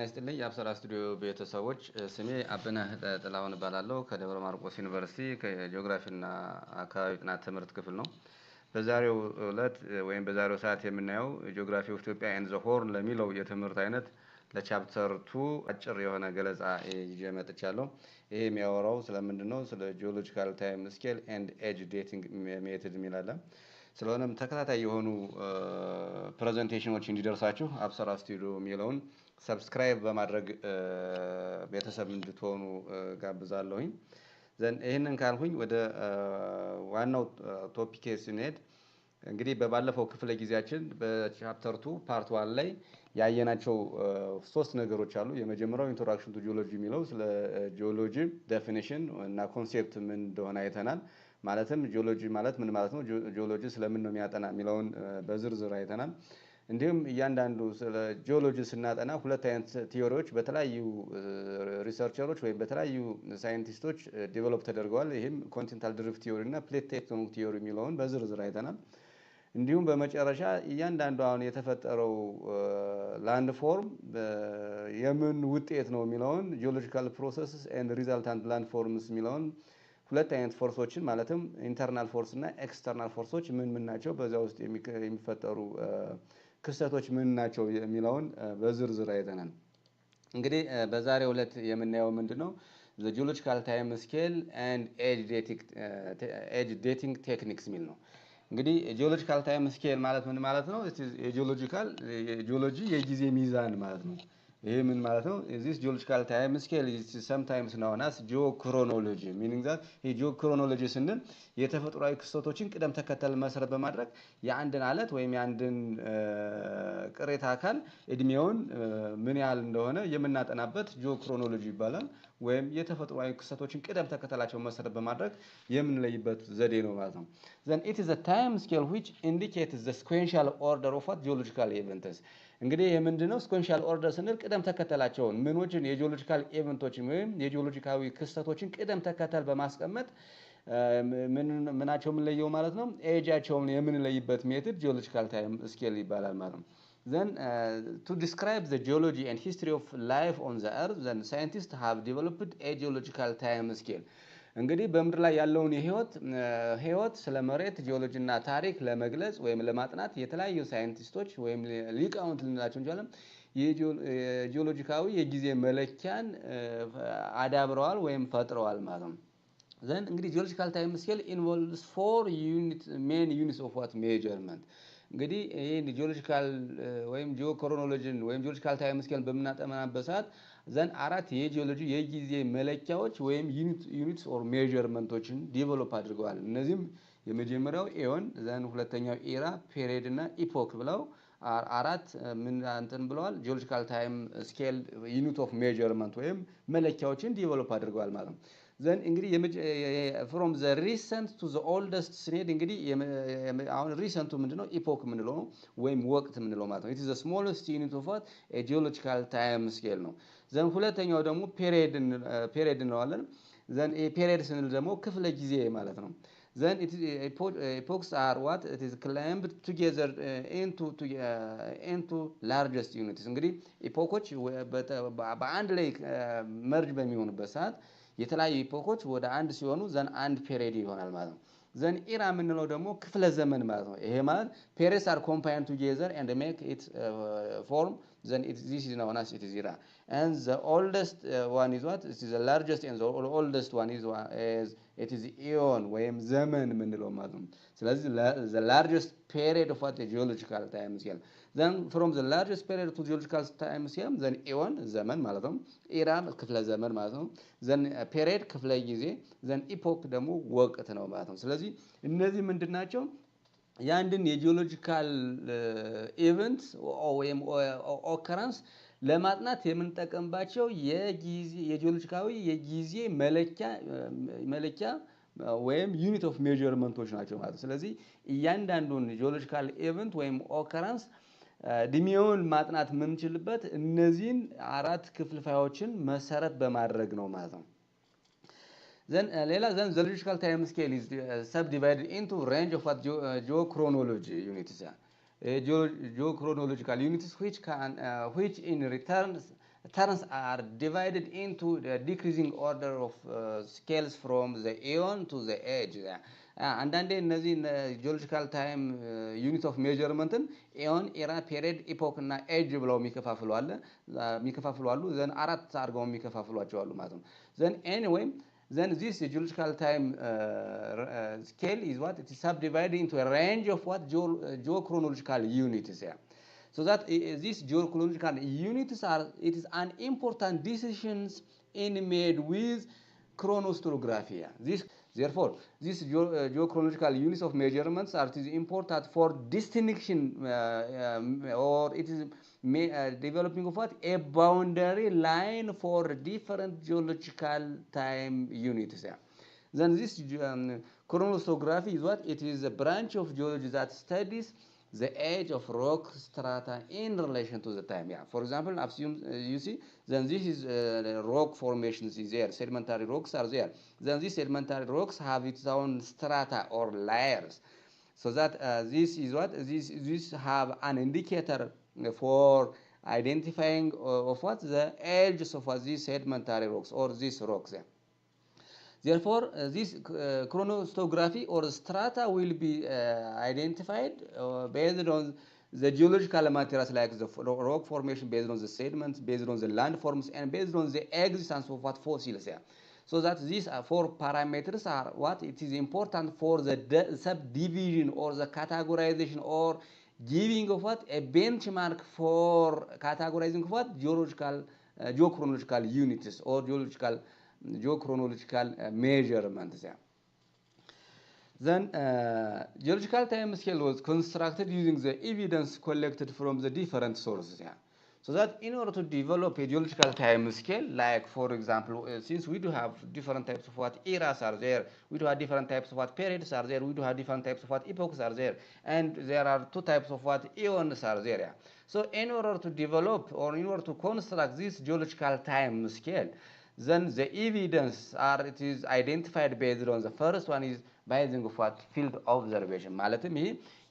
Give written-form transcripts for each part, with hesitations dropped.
ይስጥልኝ የአብሰራ ስቱዲዮ ቤተሰቦች ስሜ አብነህ ጥላሁን እባላለሁ ከደብረ ማርቆስ ዩኒቨርሲቲ ከጂኦግራፊና አካባቢ ጥናት ትምህርት ክፍል ነው። በዛሬው ዕለት ወይም በዛሬው ሰዓት የምናየው ጂኦግራፊ ኦፍ ኢትዮጵያ ኤንድ ዘ ሆርን ለሚለው የትምህርት አይነት ለቻፕተር 2 አጭር የሆነ ገለጻ ይዤ መጥቻለሁ። ይሄ የሚያወራው ስለምንድነው? ስለ ጂኦሎጂካል ታይም ስኬል ኤንድ ኤጅ ዴቲንግ ሜተድ የሚላለ። ስለሆነም ተከታታይ የሆኑ ፕሬዘንቴሽኖች እንዲደርሳችሁ አብሰራ ስቱዲዮ የሚለውን ሰብስክራይብ በማድረግ ቤተሰብ እንድትሆኑ ጋብዛለሁኝ። ይህንን ካልኩኝ ወደ ዋናው ቶፒክ ስንሄድ እንግዲህ በባለፈው ክፍለ ጊዜያችን በቻፕተር 2 ፓርት 1 ላይ ያየናቸው ሶስት ነገሮች አሉ። የመጀመሪያው ኢንትሮዳክሽን ቱ ጂኦሎጂ የሚለው ስለ ጂኦሎጂ ዴፊኒሽን እና ኮንሴፕት ምን እንደሆነ አይተናል። ማለትም ጂኦሎጂ ማለት ምን ማለት ነው፣ ጂኦሎጂ ስለምን ነው የሚያጠና የሚለውን በዝርዝር አይተናል። እንዲሁም እያንዳንዱ ስለ ጂኦሎጂ ስናጠና ሁለት አይነት ቲዮሪዎች በተለያዩ ሪሰርቸሮች ወይም በተለያዩ ሳይንቲስቶች ዴቨሎፕ ተደርገዋል። ይህም ኮንቲኔንታል ድሪፍት ቲዮሪ እና ፕሌት ቴክቶኒክ ቲዮሪ የሚለውን በዝርዝር አይተናል። እንዲሁም በመጨረሻ እያንዳንዱ አሁን የተፈጠረው ላንድ ፎርም የምን ውጤት ነው የሚለውን ጂኦሎጂካል ፕሮሰስስ ኤንድ ሪዛልታንት ላንድ ፎርምስ የሚለውን ሁለት አይነት ፎርሶችን ማለትም ኢንተርናል ፎርስ እና ኤክስተርናል ፎርሶች ምን ናቸው፣ በዛ ውስጥ የሚፈጠሩ ክስተቶች ምን ናቸው የሚለውን በዝርዝር አይተናል። እንግዲህ በዛሬው ዕለት የምናየው ምንድነው? the geological time scale and age dating techniques የሚል ነው። እንግዲህ ጂኦሎጂካል ታይም ስኬል ማለት ምን ማለት ነው? ጂኦሎጂ የጊዜ ሚዛን ማለት ነው። ይሄ ምን ማለት ነው? this geological time scale is sometimes known as geochronology, meaning that ይሄ geochronology ስንል የተፈጥሯዊ ክስተቶችን ቅደም ተከተል መሰረት በማድረግ የአንድን አለት ወይም የአንድን ቅሬታ አካል እድሜውን ምን ያህል እንደሆነ የምናጠናበት geochronology ይባላል። ወይም የተፈጥሯዊ ክስተቶችን ቅደም ተከተላቸውን መሰረት በማድረግ የምንለይበት ዘዴ ነው ማለት ነው። then it is a time scale which indicates the sequential order of what geological events. እንግዲህ የምንድነው sequential order ስንል ቅደም ተከተላቸውን ምኖችን የጂኦሎጂካል ኢቨንቶችን ወይም የጂኦሎጂካዊ ክስተቶችን ቅደም ተከተል በማስቀመጥ ምናቸው የምንለየው ማለት ነው። ኤጃቸውን የምንለይበት ሜትድ ጂኦሎጂካል ታይም ስኬል ይባላል ማለት ነው። then to describe the geology and history of life on the earth, then scientists have developed a geological time scale. እንግዲህ በምድር ላይ ያለውን ህይወት ስለ መሬት ጂኦሎጂ እና ታሪክ ለመግለጽ ወይም ለማጥናት የተለያዩ ሳይንቲስቶች ወይም ሊቃውንት ልንላቸው እንችላለን የጂኦሎጂካዊ የጊዜ መለኪያን አዳብረዋል ወይም ፈጥረዋል ማለት ነው። then እንግዲህ ጂኦሎጂካል ታይም ስኬል involves four main units of what measurement. እንግዲህ ይሄን ጂኦሎጂካል ወይም ጂኦክሮኖሎጂን ወይም ጂኦሎጂካል ታይም ስኬል በምናጠናበት ሰዓት ዘን አራት የጂኦሎጂ የጊዜ መለኪያዎች ወይም ዩኒትስ ኦር ሜዠርመንቶችን ዲቨሎፕ አድርገዋል። እነዚህም የመጀመሪያው ኤዮን፣ ዘን ሁለተኛው ኤራ፣ ፔሪድ እና ኢፖክ ብለው አራት ምን እንትን ብለዋል ጂኦሎጂካል ታይም ስኬል ዩኒት ኦፍ ሜዠርመንት ወይም መለኪያዎችን ዲቨሎፕ አድርገዋል ማለት ነው። ዘን እንግዲህ from the recent to the oldest ስንሄድ እንግዲህ አሁን ሪሰንቱ ምንድነው? ኢፖክ ምንለው ነው ወይም ወቅት ምንለው ማለት ነው። it is the smallest unit of what a geological time scale ነው። ዘን ሁለተኛው ደግሞ ፔሪድ እንለዋለን። ዘን ፔሪድ ስንል ደግሞ ክፍለ ጊዜ ማለት ነው። then epochs are what it is clumped together into largest units. እንግዲህ ኢፖኮች በአንድ ላይ መርጅ በሚሆኑበት ሰዓት የተለያዩ ኢፖኮች ወደ አንድ ሲሆኑ ዘን አንድ ፔሪድ ይሆናል ማለት ነው። ዘን ኢራ የምንለው ደግሞ ክፍለ ዘመን ማለት ነው። ይሄ ማለት periods are combined together and make it form, then this is known as it is era. And the oldest one is what? It is the largest and the oldest one is it is eon ወይም ዘመን የምንለው ማለት ነው። ስለዚህ the largest period of what the geological time scale. then from the largest period to geological time scale then eon ዘመን ማለት ነው። era ክፍለ ዘመን ማለት ነው። then period ክፍለ ጊዜ፣ then epoch ደግሞ ወቅት ነው ማለት ነው። ስለዚህ እነዚህ ምንድናቸው? ያንድን የጂኦሎጂካል ኢቨንት ወይም ኦከረንስ ለማጥናት የምንጠቀምባቸው የጂኦሎጂካዊ የጊዜ መለኪያ ወይም ዩኒት ኦፍ ሜዠርመንቶች ናቸው ማለት ነው። ስለዚህ እያንዳንዱን ጂኦሎጂካል ኢቨንት ወይም ኦከረንስ እድሜውን ማጥናት የምንችልበት እነዚህን አራት ክፍልፋዮችን መሰረት በማድረግ ነው ማለት ነው። then the geological time scale is subdivided into range of geochronology units. Geochronological units which in return terms are divided into the decreasing order of scales from the aeon to the age. And then the geological time unit of measurement aeon, era, period, epoch እና age ብለው የሚከፋፍሉ አሉ then አራት አድርገው የሚከፋፍሏቸው አሉ ማለት ነው then anyway then this geological time scale is what it is subdivided into a range of what geochronological units. So that these geochronological units it is an important decisions in made with chronostrography. Therefore, these geochronological units of measurements are important for distinction or it is developing of what a boundary line for different geological time units. Then this chronostrography is what it is a branch of geology that studies the age of rock strata in relation to the time. For example, assume you see, then this is rock formations is there, sedimentary rocks are there. Then these sedimentary rocks have its own strata or layers. So that this is what this have an indicator for identifying of what the ages of what these sedimentary rocks or these rocks. Therefore, this chronostrography or strata will be identified based on the geological materials like the rock formation, based on the sediments, based on the landforms, and based on the existence of what fossils. So that these four parameters are what it is important for the subdivision or the categorization or giving of what a benchmark for categorizing of what geochronological units or geochronological measurements. Then geological time scale was constructed using the evidence collected from the different sources. So that in order to develop a geological time scale, like for example, since we do have different types of what eras are there, we do have different types of what periods are there, we do have different types of what epochs are there, and there are two types of what eons are there. So in order to develop or in order to construct this geological time scale, then the evidence are it is identified based on the first one is by using of what field observation ማለትም ይሄ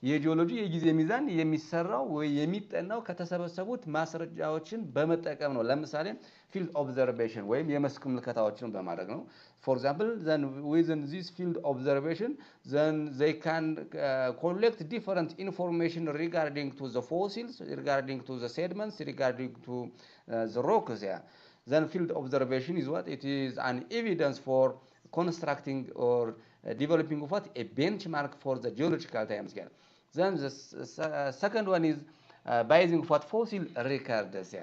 የጂኦሎጂ የጊዜ ሚዛን የሚሰራው ወይ የሚጠናው ከተሰበሰቡት ማስረጃዎችን በመጠቀም ነው ለምሳሌ field observation ወይም የመስክ ምልከታዎችን በማድረግ ነው for example then within this field observation then they can collect different information regarding to the fossils, regarding to the sediments, regarding to the rocks. Then field observation is what it is an evidence for constructing or developing what a benchmark for the geological time scale. Then the second one is by using what fossil records.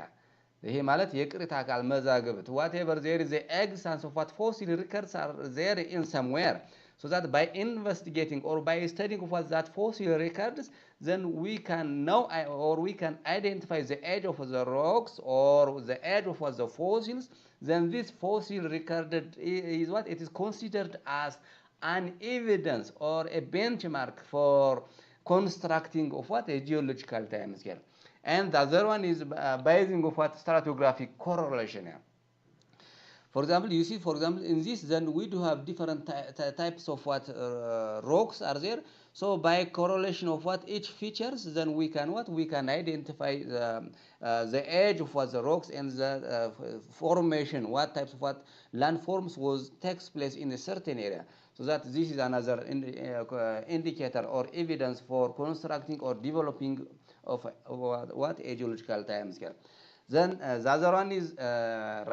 ይሄ ማለት የቅሪተ አካል መዛግብት whatever there is the existence of what fossil records are there in somewhere, so that by investigating or by studying what that fossil records, then we can know or we can identify the age of the rocks or the age of the fossils. Then this fossil recorded is what it is considered as an evidence or a benchmark for constructing of what a geological time scale. And the other one is by using of what stratigraphic correlation. For example, you see, for example, in this, then we do have different types of what rocks are there. So by correlation of what each features, then we can identify the age of what the rocks and the formation, what types of what landforms takes place in a certain area. So that this is another indicator or evidence for constructing or developing of what a geological time scale. Then the other one is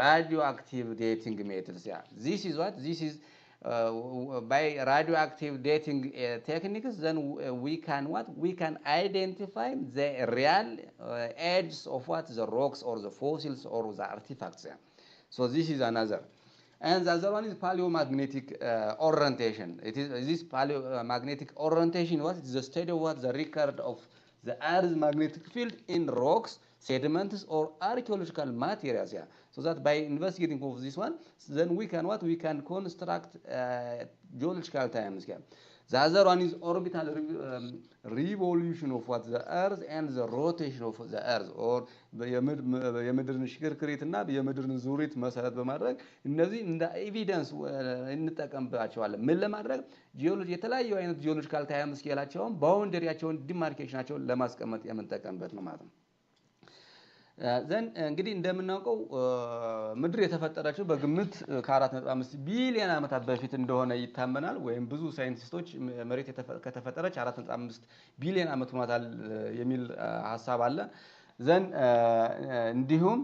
radioactive dating methods. This is what this is by radioactive dating techniques. Then we can identify the real ages of what the rocks or the fossils or the artifacts. So this is another. And the other one is paleomagnetic orientation. It is this paleomagnetic orientation. What is the study of what the record of the Earth's magnetic field in rocks, sediments, or archaeological materials. So that by investigating of this one, then we can construct geological time scale. The other one is orbital revolution of what the Earth and the rotation of the Earth, or የምድርን ሽክርክሪትና የምድርን ዙሪት መሰረት በማድረግ እነዚህ እንደ ኤቪደንስ እንጠቀምባቸዋለን። ምን ለማድረግ ጂኦሎጂ የተለያዩ አይነት ጂኦሎጂካል ታይም ስኬላቸውን ባውንደሪያቸውን ዲማርኬሽናቸውን ለማስቀመጥ የምንጠቀምበት ነው ማለት ነው። ዘን እንግዲህ እንደምናውቀው ምድር የተፈጠረችው በግምት ከ4.5 ቢሊዮን ዓመታት በፊት እንደሆነ ይታመናል። ወይም ብዙ ሳይንቲስቶች መሬት ከተፈጠረች 4.5 ቢሊዮን ዓመት ሆኗታል የሚል ሀሳብ አለ። ዘን እንዲሁም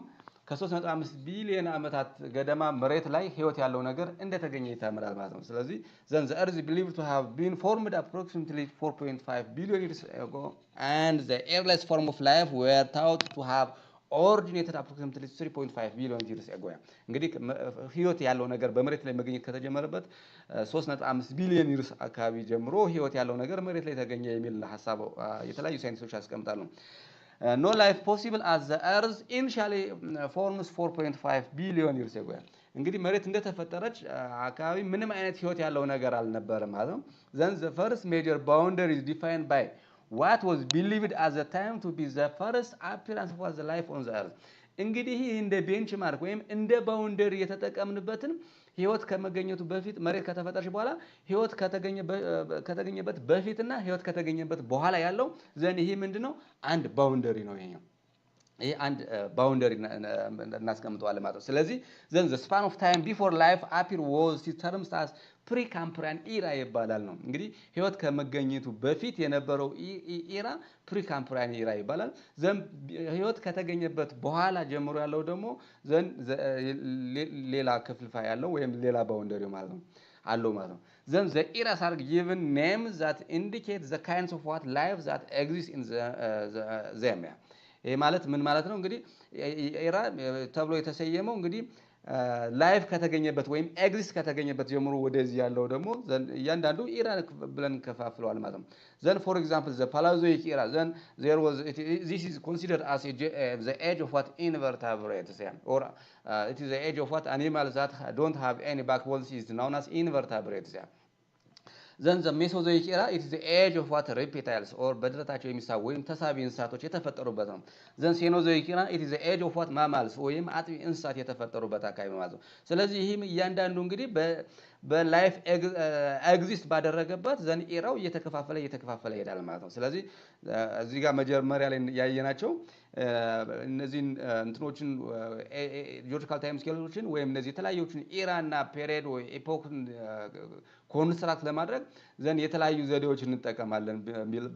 ከ3.5 ቢሊዮን ዓመታት ገደማ መሬት ላይ ህይወት ያለው ነገር እንደተገኘ ይታመናል ማለት ነው። ስለዚህ ዘን the earth is believed to have been formed approximately 4.5 billion years ago and the earliest form of life were thought to have originated approximately 3.5 billion years ago። እንግዲህ ህይወት ያለው ነገር በመሬት ላይ መገኘት ከተጀመረበት 3.5 ቢሊዮን ይርስ አካባቢ ጀምሮ ህይወት ያለው ነገር መሬት ላይ ተገኘ የሚል ሐሳብ የተለያዩ ሳይንቲስቶች ያስቀምጣሉ። No life possible as the earth initially forms 4.5 billion years ago። እንግዲህ መሬት እንደተፈጠረች አካባቢ ምንም አይነት ህይወት ያለው ነገር አልነበረም ማለት ነው። Then the first major boundary is defined by what was believed at the time to be the first appearance of the life on the earth። እንግዲህ እንደ ቤንችማርክ ወይም እንደ ባውንደሪ የተጠቀምንበትን ህይወት ከመገኘቱ በፊት መሬት ከተፈጠረች በኋላ ህይወት ከተገኘበት በፊትና ህይወት ከተገኘበት በኋላ ያለው ዘን ይሄ ምንድነው? አንድ ባውንደሪ ነው ይሄኛው። ይሄ አንድ ባውንደሪ እናስቀምጠዋለን ማለት ነው። ስለዚህ ዘን the span of time before life appear was termed as ፕሪካምፕሪያን ኢራ ይባላል ነው። እንግዲህ ህይወት ከመገኘቱ በፊት የነበረው ኢራ ፕሪካምፕሪያን ኢራ ይባላል። ዘን ህይወት ከተገኘበት በኋላ ጀምሮ ያለው ደግሞ ዘን ሌላ ክፍልፋይ ያለው ወይም ሌላ ባውንደሪ ማለት ነው አለው ማለት ነው። Then the eras are given names that indicate the kinds of what life that exists in them። ይሄ ማለት ምን ማለት ነው? እንግዲህ ኢራ ተብሎ የተሰየመው እንግዲህ ላይፍ ከተገኘበት ወይም ኤግዚስት ከተገኘበት ጀምሮ ወደዚህ ያለው ደግሞ እያንዳንዱ ኢራ ብለን ከፋፍለዋል ማለት ነው። Then for example the Paleozoic era, then there was this is considered as the age of what invertebrates, or it is the age of what animals that don't have any backbones is known as invertebrates. Then the Mesozoic era, it is the age of what reptiles or በድረታቸው የሚሳቡ ወይም ተሳቢ እንስሳቶች የተፈጠሩበት ነው። Then Cenozoic era, it is the age of what mammals ወይም አጥቢ እንስሳት የተፈጠሩበት አካባቢ ማለት ነው። ስለዚህ ይህም እያንዳንዱ እንግዲህ በላይፍ ኤግዚስት ባደረገበት ዘን ኢራው እየተከፋፈለ ይሄዳል ማለት ነው። ስለዚህ እዚህ ጋር መጀመሪያ ላይ ያየናቸው እነዚህን እንትኖችን ጂኦሎጂካል ታይም ስኬሎችን ወይም እነዚህ የተለያዩችን ኢራና ፔሪድ ወይ ኤፖክን ኮንስትራክት ለማድረግ ዘን የተለያዩ ዘዴዎች እንጠቀማለን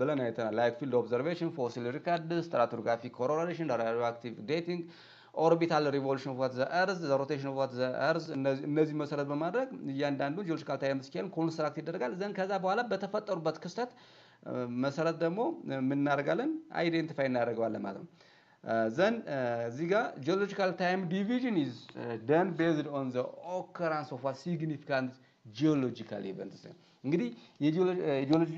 ብለን አይተናል። ላይክ ፊልድ ኦብዘርቬሽን፣ ፎሲል ሪከርድስ፣ ስትራቶግራፊክ ኮሮሌሽን፣ ራዲዮአክቲቭ ዴቲንግ፣ ኦርቢታል ሪቮሉሽን ኦፍ ዘ እርዝ፣ ዘ ሮቴሽን ኦፍ ዘ እርዝ። እነዚህ መሰረት በማድረግ እያንዳንዱ ጂኦሎጂካል ታይም ስኬል ኮንስትራክት ይደረጋል። ዘን ከዛ በኋላ በተፈጠሩበት ክስተት መሰረት ደግሞ ምን እናደርጋለን? አይዴንቲፋይ እናደርገዋለን ማለት ነው። ዘን እዚህ ጋር ጂኦሎጂካል ታይም ዲቪዥን ኢዝ ደን ቤዝድ ኦን ዘ ኦከራንስ ኦፍ ሲግኒፊካንት ጂኦሎጂካል ኢቨንትስ። እንግዲህ የጂኦሎጂ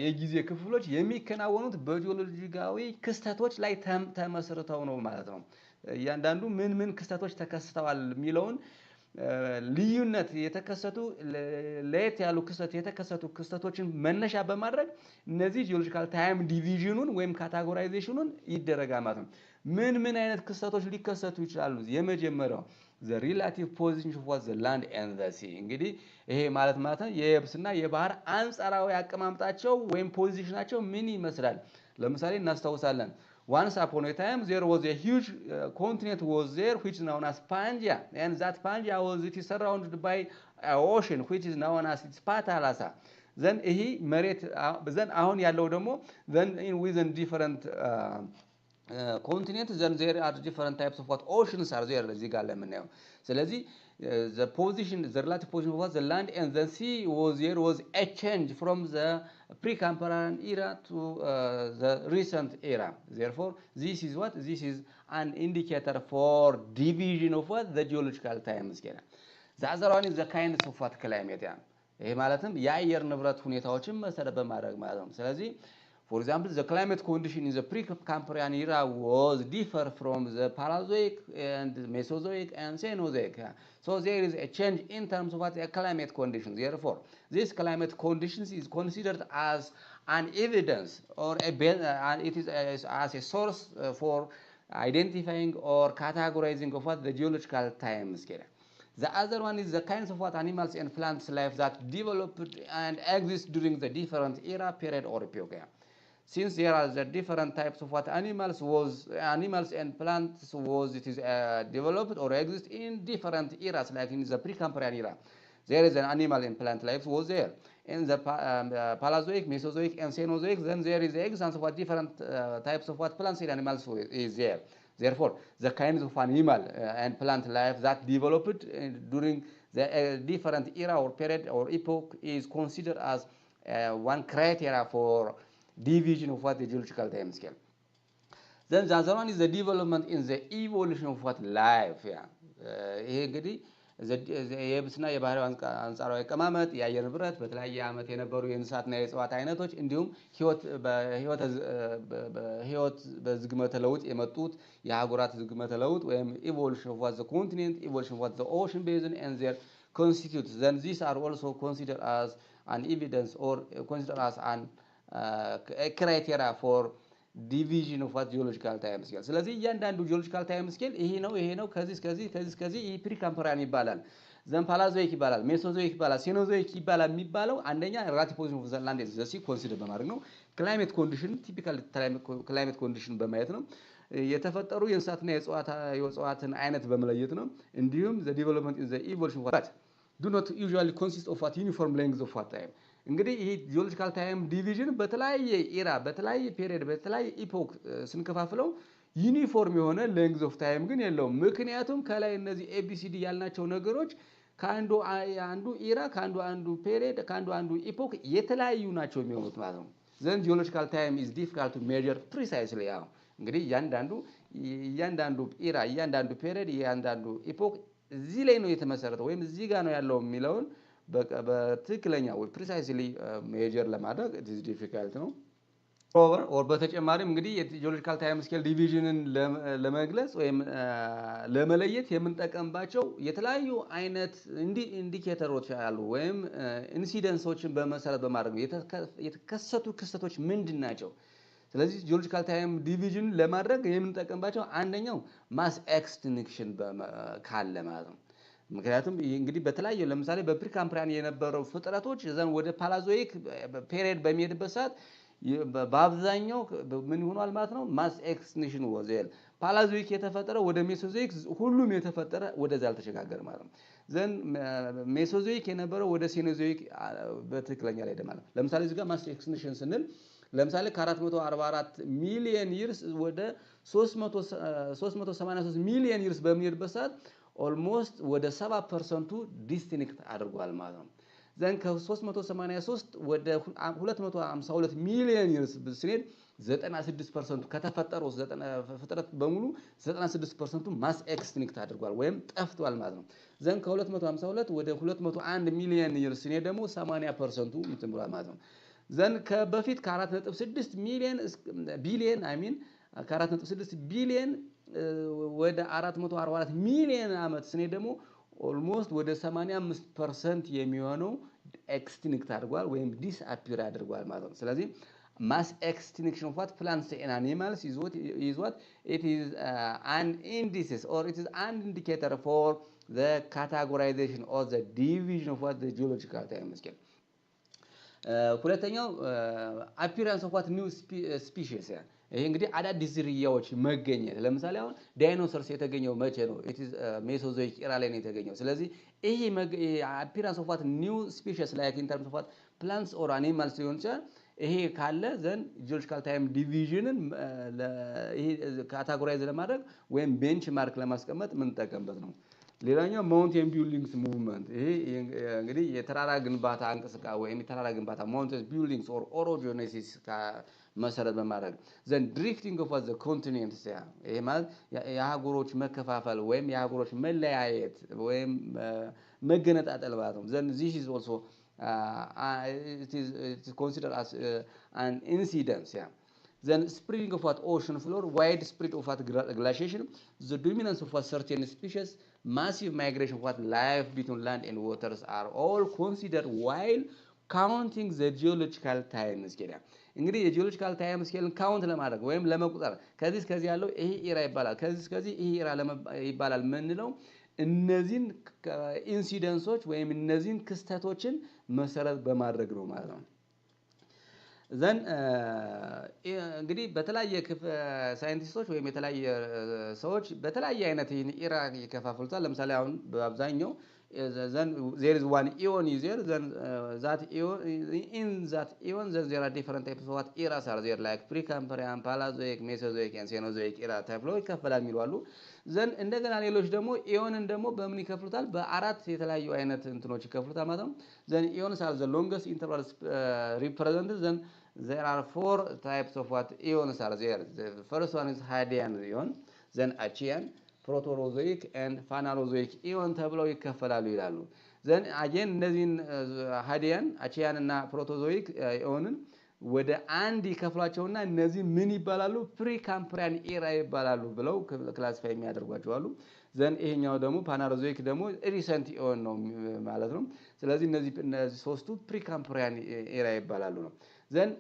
የጊዜ ክፍሎች የሚከናወኑት በጂኦሎጂካዊ ክስተቶች ላይ ተመስርተው ነው ማለት ነው። እያንዳንዱ ምን ክስተቶች ተከስተዋል የሚለውን ልዩነት የተከሰቱ ለየት ያሉ የተከሰቱ ክስተቶችን መነሻ በማድረግ እነዚህ ጂኦሎጂካል ታይም ዲቪዥኑን ወይም ካታጎራይዜሽኑን ይደረጋል ማለት ነው። ምን አይነት ክስተቶች ሊከሰቱ ይችላሉ? የመጀመሪያው the relative position of the land and the sea። እንግዲህ ይሄ ማለት ነው የየብስና የባህር አንጻራዊ አቀማመጣቸው ወይም ፖዚሽናቸው ምን ይመስላል? ለምሳሌ እናስታውሳለን once upon a time there was a huge continent was there which is known as Pangaea, and that Pangaea it is surrounded by an ocean which is known as Spatalasa. then ይሄ መሬት then አሁን ያለው ደግሞ then within different continents then there are different types of what oceans are there እዚህ ጋር ለምናየው። ስለዚህ the relative position of the land and the sea was a change from the Precambrian era to the recent era. Therefore this is an indicator for division of what the geological time scale. The other one is the kinds of what climate. ይሄ ማለትም የአየር ንብረት ሁኔታዎችን መሰረት በማድረግ ማለት ነው። ስለዚህ for example the climate condition in the Precambrian era was differ from the Paleozoic and Mesozoic and Cenozoic. So there is a change in terms of what the climate conditions. Therefore this climate conditions is considered as an evidence or it is as a source for identifying or categorizing of what the geological time scale. The other one is the kinds of what animals and plants life that developed and exist during the different era, period or epoch. since there are the different types of what animals and plants was it is developed or exist in different eras, like in the Precambrian era. There is an animal and plant life was there. In the Paleozoic, Mesozoic, and Cenozoic, then there is examples of what different types of what plants and animals is there. Therefore, the kinds of animal and plant life that developed during the different era or period or epoch is considered as one criteria for division of what the geological time scale. Then the other one is the development in the evolution of what life. Yeah. ይሄ እንግዲህ የብስና የባህሪ አንጻራዊ አቀማመጥ የአየር ንብረት በተለያየ ዓመት የነበሩ የእንስሳትና የእጽዋት አይነቶች እንዲሁም ህይወት በዝግመተ ለውጥ የመጡት የአህጉራት ዝግመተ ለውጥ ወይም evolution of what the continent, evolution of what the ocean basin and their constitutes, then these are also considered as an evidence or considered as an a criteria for division of what geological time scale. ስለዚህ እያንዳንዱ geological time scale ይሄ ነው ከዚህ ይሄ ፕሪካምፐሪያን ይባላል። ዘን ፓላዞይክ ይባላል፣ ሜሶዞይክ ይባላል፣ ሴኖዞይክ ይባላል የሚባለው አንደኛ ሪላቲቭ ፖዚሽን ኦፍ ዘ ላንድ ኤንድ ዘ ሲ ኮንሲደር በማድረግ ነው። ክላይሜት ኮንዲሽን ቲፒካል ክላይሜት ኮንዲሽን በማየት ነው። የተፈጠሩ የእንስሳትና የእጽዋትን አይነት በመለየት ነው። እንዲሁም ዘ ዲቨሎፕመንት ኢን ዘ ኢቮሉሽን ኦፍ do not usually consist of what uniform length of what time. እንግዲህ ይሄ ጂኦሎጂካል ታይም ዲቪዥን በተለያየ ኢራ በተለያየ ፔሪየድ በተለያየ ኢፖክ ስንከፋፍለው ዩኒፎርም የሆነ ሌንግዝ ኦፍ ታይም ግን የለውም። ምክንያቱም ከላይ እነዚህ ኤቢሲዲ ያልናቸው ነገሮች ከአንዱ ኢራ ከአንዱ ፔሪየድ ከአንዱ ኢፖክ የተለያዩ ናቸው የሚሆኑት ማለት ነው። ዘን ጂኦሎጂካል ታይም ኢዝ ዲፊካልት ቱ ሜዠር ፕሪሳይስሊ። ያው እንግዲህ እያንዳንዱ ኢራ እያንዳንዱ ፔሪየድ እያንዳንዱ ኢፖክ እዚህ ላይ ነው የተመሰረተው ወይም እዚህ ጋር ነው ያለው የሚለውን በትክክለኛ ወይ ፕሪሳይስሊ ሜጀር ለማድረግ it is difficult ነው። ኦር በተጨማሪም እንግዲህ የጂኦሎጂካል ታይም ስኬል ዲቪዥንን ለመግለጽ ወይም ለመለየት የምንጠቀምባቸው የተለያዩ አይነት ኢንዲኬተሮች አሉ ወይም ኢንሲደንሶችን በመሰረት በማድረግ የተከሰቱ ክስተቶች ምንድን ናቸው? ስለዚህ ጂኦሎጂካል ታይም ዲቪዥን ለማድረግ የምንጠቀምባቸው አንደኛው ማስ ኤክስቲንክሽን ካለ ማለት ነው። ምክንያቱም እንግዲህ በተለያየ ለምሳሌ በፕሪካምፕሪያን የነበረው ፍጥረቶች ዘን ወደ ፓላዞይክ ፔሪየድ በሚሄድበት ሰዓት በአብዛኛው ምን ይሆናል ማለት ነው? ማስ ኤክስቲንክሽን ወዘል ፓላዞይክ የተፈጠረው ወደ ሜሶዞይክ ሁሉም የተፈጠረ ወደዛ አልተሸጋገረ ማለት ነው። ዘን ሜሶዞይክ የነበረው ወደ ሴኖዞይክ በትክክለኛ ላይ ማለት ነው። ለምሳሌ እዚህ ጋር ማስ ኤክስቲንክሽን ስንል ለምሳሌ ከ444 ሚሊዮን ይርስ ወደ 383 ሚሊዮን ይርስ በሚሄድበት ሰዓት ኦልሞስት ወደ 7% ዲስቲንክት አድርጓል ማለት ነው። ዘን ከ383 ወደ 252 ሚሊዮን ይርስ ስንሄድ 96% ከተፈጠረው ፍጥረት በሙሉ 96% ማስ ኤክስቲንክት አድርጓል ወይም ጠፍቷል ማለት ነው። ዘን ከ252 ወደ 201 ሚሊዮን ይርስ ስንሄድ ደግሞ 80% እንትን ብሏል ማለት ነው። ዘን ከበፊት ከ4.6 ቢሊዮን ከ4.6 ቢሊዮን ወደ 444 ሚሊዮን ዓመት ስኔ ደግሞ ኦልሞስት ወደ 85% የሚሆነው ኤክስቲንክት አድርጓል ወይም ዲስአፒር አድርጓል ማለት ነው። ስለዚህ ማስ ኤክስቲንክሽን ኦፍ what plants and animals is what it is an indices or it is an indicator for the categorization or the division of what the geological time scale. ሁለተኛው አፒራንስ ኦፍ ዋት ኒው ስፒሺስ ያ ይሄ እንግዲህ አዳዲስ ዝርያዎች መገኘት። ለምሳሌ አሁን ዳይኖሰርስ የተገኘው መቼ ነው? ኢት ኢዝ ሜሶዞይክ ኢራ ላይ ነው የተገኘው። ስለዚህ ይሄ አፒራንስ ኦፍ ዋት ኒው ስፒሺስ ላይክ ኢን ተርምስ ኦፍ ዋት ፕላንትስ ኦር አኒማልስ ሊሆን ይችላል። ይሄ ካለ ዘን ጂኦሎጂካል ታይም ዲቪዥንን ይሄ ካታጎራይዝ ለማድረግ ወይም ቤንች ማርክ ለማስቀመጥ የምንጠቀምበት ነው። ሌላኛው ማውንቴን ቢልዲንግስ ሙቭመንት ይሄ እንግዲህ የተራራ ግንባታ እንቅስቃሴ ወይም የተራራ ግንባታ ማውንቴን ቢልዲንግስ ኦር ኦሮጂኔሲስ መሰረት በማድረግ ዘን ድሪፍቲንግ ኦፍ ዘ ኮንቲኔንትስ ይሄ ማለት የአህጉሮች መከፋፈል ወይም የአህጉሮች መለያየት ወይም መገነጣጠል ማለት ነው። ዘን ዚስ ኢዝ ኦልሶ it is considered as an incidence. Then spreading of what ocean floor, widespread of what glaciation, the dominance of what certain species, massive migration of what life between land and waters are all considered while counting the geological time scale. እንግዲህ የጂኦሎጂካል ታይም ስኬልን ካውንት ለማድረግ ወይም ለመቁጠር ከዚህ ያለው ይሄ ኢራ ይባላል ከዚህ ይሄ ኢራ ይባላል ምንለው እነዚህን ኢንሲደንሶች ወይም እነዚህን ክስተቶችን መሰረት በማድረግ ነው ማለት ነው። ዘን እንግዲህ በተለያየ ሳይንቲስቶች ወይም የተለያየ ሰዎች በተለያየ አይነት ይህን ኢራ ይከፋፍሉታል። ለምሳሌ አሁን በአብዛኛው then there is one eon is there, then that eon, in that eon then there are different types of what eras are there, like precambrian, paleozoic, mesozoic and cenozoic era ተብሎ ይከፈላል የሚሉ አሉ። ዘን እንደገና ሌሎች ደግሞ ኢዮንን ደግሞ በምን ይከፍሉታል? በአራት የተለያዩ አይነት እንትኖች ይከፍሉታል ማለት ነው። ዘን ኢዮንስ are the longest intervals represented. Then there are four types of what eons are there. The first one is Hadean eon, then Achean, ፕሮቶሮዞይክ ኤንድ ፋናሮዞይክ ኢዮን ተብለው ይከፈላሉ ይላሉ። ዘን አጌን እነዚህን ሃዲያን አቺያን እና ፕሮቶዞይክ ኢዮንን ወደ አንድ ይከፍሏቸውና እነዚህ ምን ይባላሉ? ፕሪካምፕሪያን ኢራ ይባላሉ ብለው ክላሲፋይ የሚያደርጓቸው አሉ። ዘን ይሄኛው ደግሞ ፓናሮዞይክ ደግሞ ሪሰንት ኢዮን ነው ማለት ነው። ስለዚህ እነዚህ ሶስቱ ፕሪካምፕሪያን ኢራ ይባላሉ ነው። ዘን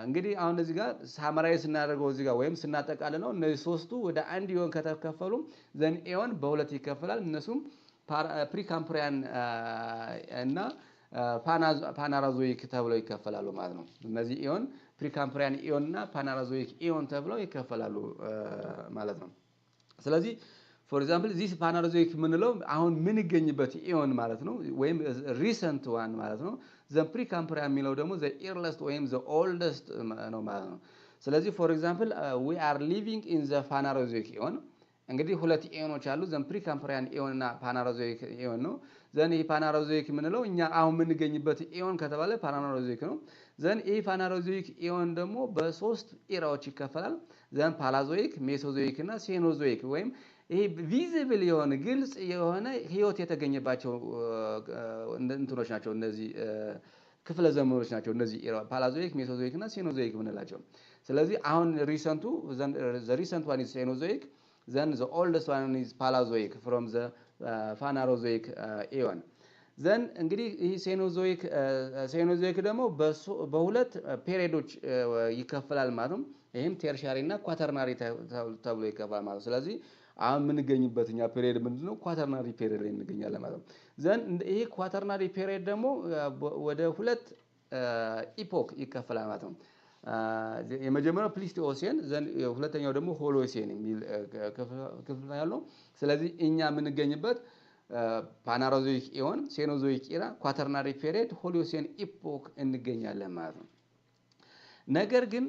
እንግዲህ አሁን እዚህ ጋር ሳማራይዝ ስናደርገው እዚህ ጋር ወይም ስናጠቃልለው እነዚህ ሶስቱ ወደ አንድ ኢዮን ከተከፈሉ ዘን ኢዮን በሁለት ይከፈላል። እነሱም ፕሪካምፕሪያን እና ፓናራዞይክ ተብለው ይከፈላሉ ማለት ነው። እነዚህ ኢዮን ፕሪካምፕሪያን ኢዮን እና ፓናራዞይክ ኢዮን ተብለው ይከፈላሉ ማለት ነው። ስለዚህ ፎር ኤግዛምፕል ዚስ ፓናሮዞይክ የምንለው አሁን ምን ይገኝበት ኢዮን ማለት ነው፣ ወይም ሪሰንት ዋን ማለት ነው። ዘ ፕሪካምፕሪያን የሚለው ደግሞ ዘ ኤርለስት ወይም ዘ ኦልደስት ነው ማለት ነው። ስለዚህ ፎር ኤግዛምፕል ዊ አር ሊቪንግ ኢን ዘ ፓናሮዞይክ ኢዮን። እንግዲህ ሁለት ኢዮኖች አሉ፣ ዘ ፕሪካምፕሪያን ኢዮን እና ፓናሮዞይክ ኢዮን ነው። ዘን ይህ ፓናሮዞይክ የምንለው እኛ አሁን የምንገኝበት ኢዮን ከተባለ ፓናሮዞይክ ነው። ዘን ይህ ፓናሮዞይክ ኢዮን ደግሞ በሶስት ኢራዎች ይከፈላል። ዘን ፓላዞይክ፣ ሜሶዞይክ እና ሴኖዞይክ ወይም ይሄ ቪዚብል የሆነ ግልጽ የሆነ ህይወት የተገኘባቸው እንትኖች ናቸው። እነዚህ ክፍለ ዘመኖች ናቸው። እነዚህ ፓላዞይክ፣ ሜሶዞይክ እና ሴኖዞይክ የምንላቸው። ስለዚህ አሁን ሪሰንቱ ዘ ሪሰንት ዋን ኢዝ ሴኖዞይክ፣ ዘን ዘ ኦልደስት ዋን ኢዝ ፓላዞይክ ፍሮም ዘ ፓናሮዞይክ ኢዮን። ዘን እንግዲህ ይህ ሴኖዞይክ ደግሞ በሁለት ፔሪዶች ይከፈላል ማለት ነው። ይህም ቴርሻሪ እና ኳተርናሪ ተብሎ ይከፈላል ማለት ነው። ስለዚህ አሁን የምንገኝበት እኛ ፔሪድ ምንድነው? ኳተርናሪ ፔሪድ ላይ እንገኛለን ማለት ነው። ዘን ይሄ ኳተርናሪ ፔሪድ ደግሞ ወደ ሁለት ኢፖክ ይከፈላል ማለት ነው። የመጀመሪያው ፕሊስቶሲን፣ ዘን ሁለተኛው ደግሞ ሆሎሲን የሚል ክፍል ያለው። ስለዚህ እኛ የምንገኝበት ፓናሮዞይክ ኢዮን፣ ሴኖዞይክ ኢራ፣ ኳተርናሪ ፔሪድ፣ ሆሎሲን ኢፖክ እንገኛለን ማለት ነው። ነገር ግን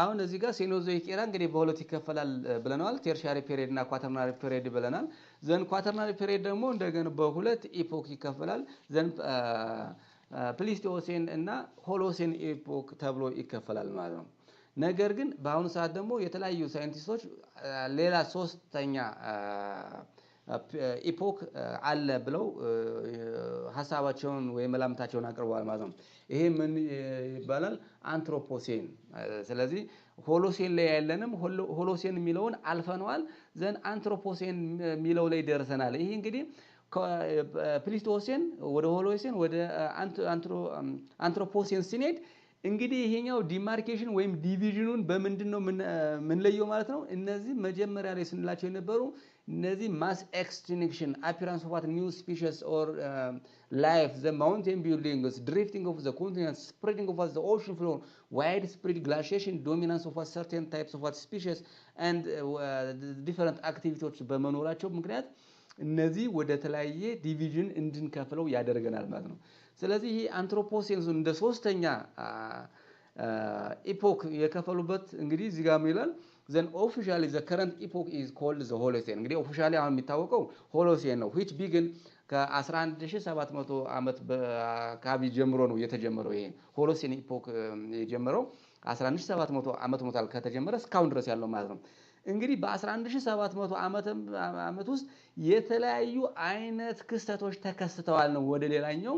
አሁን እዚህ ጋር ሴኖዞይክ ኢራ እንግዲህ በሁለት ይከፈላል ብለናል። ቴርሻሪ ፔሪድ እና ኳተርናሪ ፔሪድ ብለናል። ዘን ኳተርናሪ ፔሪድ ደግሞ እንደገና በሁለት ኢፖክ ይከፈላል። ዘን ፕሊስቶሲን እና ሆሎሲን ኢፖክ ተብሎ ይከፈላል ማለት ነው። ነገር ግን በአሁኑ ሰዓት ደግሞ የተለያዩ ሳይንቲስቶች ሌላ ሶስተኛ ኢፖክ አለ ብለው ሀሳባቸውን ወይም መላምታቸውን አቅርበዋል ማለት ነው። ይሄ ምን ይባላል? አንትሮፖሴን። ስለዚህ ሆሎሴን ላይ ያለንም ሆሎሴን የሚለውን አልፈነዋል። ዘን አንትሮፖሴን የሚለው ላይ ደርሰናል። ይሄ እንግዲህ ፕሊስቶሴን ወደ ሆሎሴን ወደ አንትሮፖሴን ስንሄድ እንግዲህ ይሄኛው ዲማርኬሽን ወይም ዲቪዥኑን በምንድን ነው ምንለየው ማለት ነው። እነዚህ መጀመሪያ ላይ ስንላቸው የነበሩ እነዚህ ማስ ኤክስቲንክሽን፣ አፒራንስ ኦፍ ኒው ስፒሺስ ኦር ላይፍ፣ ዘ ማውንቴን ቢልዲንግስ፣ ድሪፍቲንግ ኦፍ ዘ ኮንቲነንት፣ ስፕሬዲንግ ኦፍ ዘ ኦሽን ፍሎር፣ ዋይድ ስፕሪድ ግላሺዬሽን፣ ዶሚናንስ ኦፍ ሰርቴን ታይፕስ ኦፍ ስፒሺስ ኤንድ ዲፈረንት አክቲቪቲዎች በመኖራቸው ምክንያት እነዚህ ወደ ተለያየ ዲቪዥን እንድንከፍለው ያደርገናል ማለት ነው። ስለዚህ ይሄ አንትሮፖሴንስ እንደ ሶስተኛ ኢፖክ የከፈሉበት እንግዲህ እዚህ ጋር ይላል ዘን ኦፊሻሊ ዘ ከረንት ኢፖክ ኢዝ ኮልድ ዘ ሆሎሴን። እንግዲህ ኦፊሻሊ አሁን የሚታወቀው ሆሎሴን ነው። which begin ከ11700 ዓመት አካባቢ ጀምሮ ነው የተጀመረው። ይሄ ሆሎሴን ኢፖክ የጀመረው 11700 ዓመት ሞታል ከተጀመረ እስካሁን ድረስ ያለው ማለት ነው። እንግዲህ በ11700 ዓመት ውስጥ የተለያዩ አይነት ክስተቶች ተከስተዋል ነው ወደ ሌላኛው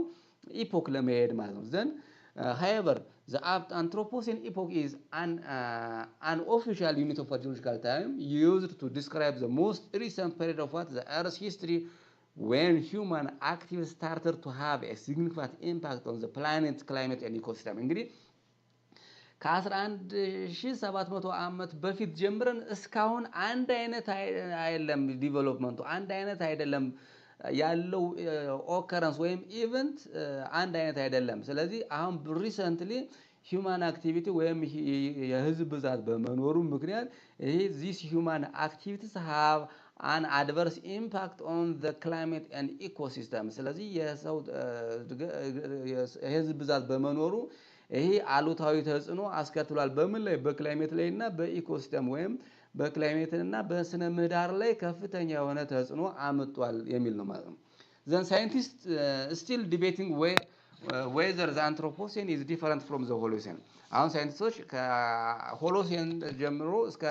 ኢፖክ ለመሄድ ማለት ነው። ዘን however the Anthropocene epoch is an official unit of geological time used to describe the most recent period of what the Earth's history when human activities started to have a significant impact on the planet climate and ecosystem. እንግዲህ ከ11700 ዓመት በፊት ጀምረን እስካሁን አንድ አይነት አይደለም ዲቨሎፕመንቱ፣ አንድ አይነት አይደለም ያለው ኦከረንስ ወይም ኢቨንት አንድ አይነት አይደለም። ስለዚህ አሁን ሪሰንትሊ human activity ወይም የህዝብ ብዛት በመኖሩ ምክንያት these human activities have an adverse impact on the climate and ecosystem ስለዚህ የህዝብ ብዛት በመኖሩ አሉታዊ ተጽዕኖ አስከትሏል በምን ላይ በክላይሜት ላይ እና በኢኮሲስተም ወይም በክላይሜት እና በስነ ምህዳር ላይ ከፍተኛ የሆነ ተጽዕኖ አመጧል የሚል ነው ማለት ነው then scientists still debating whether the Anthropocene is different from the Holocene አሁን ሳይንቲስቶች ከሆሎሴን ጀምሮ እስከ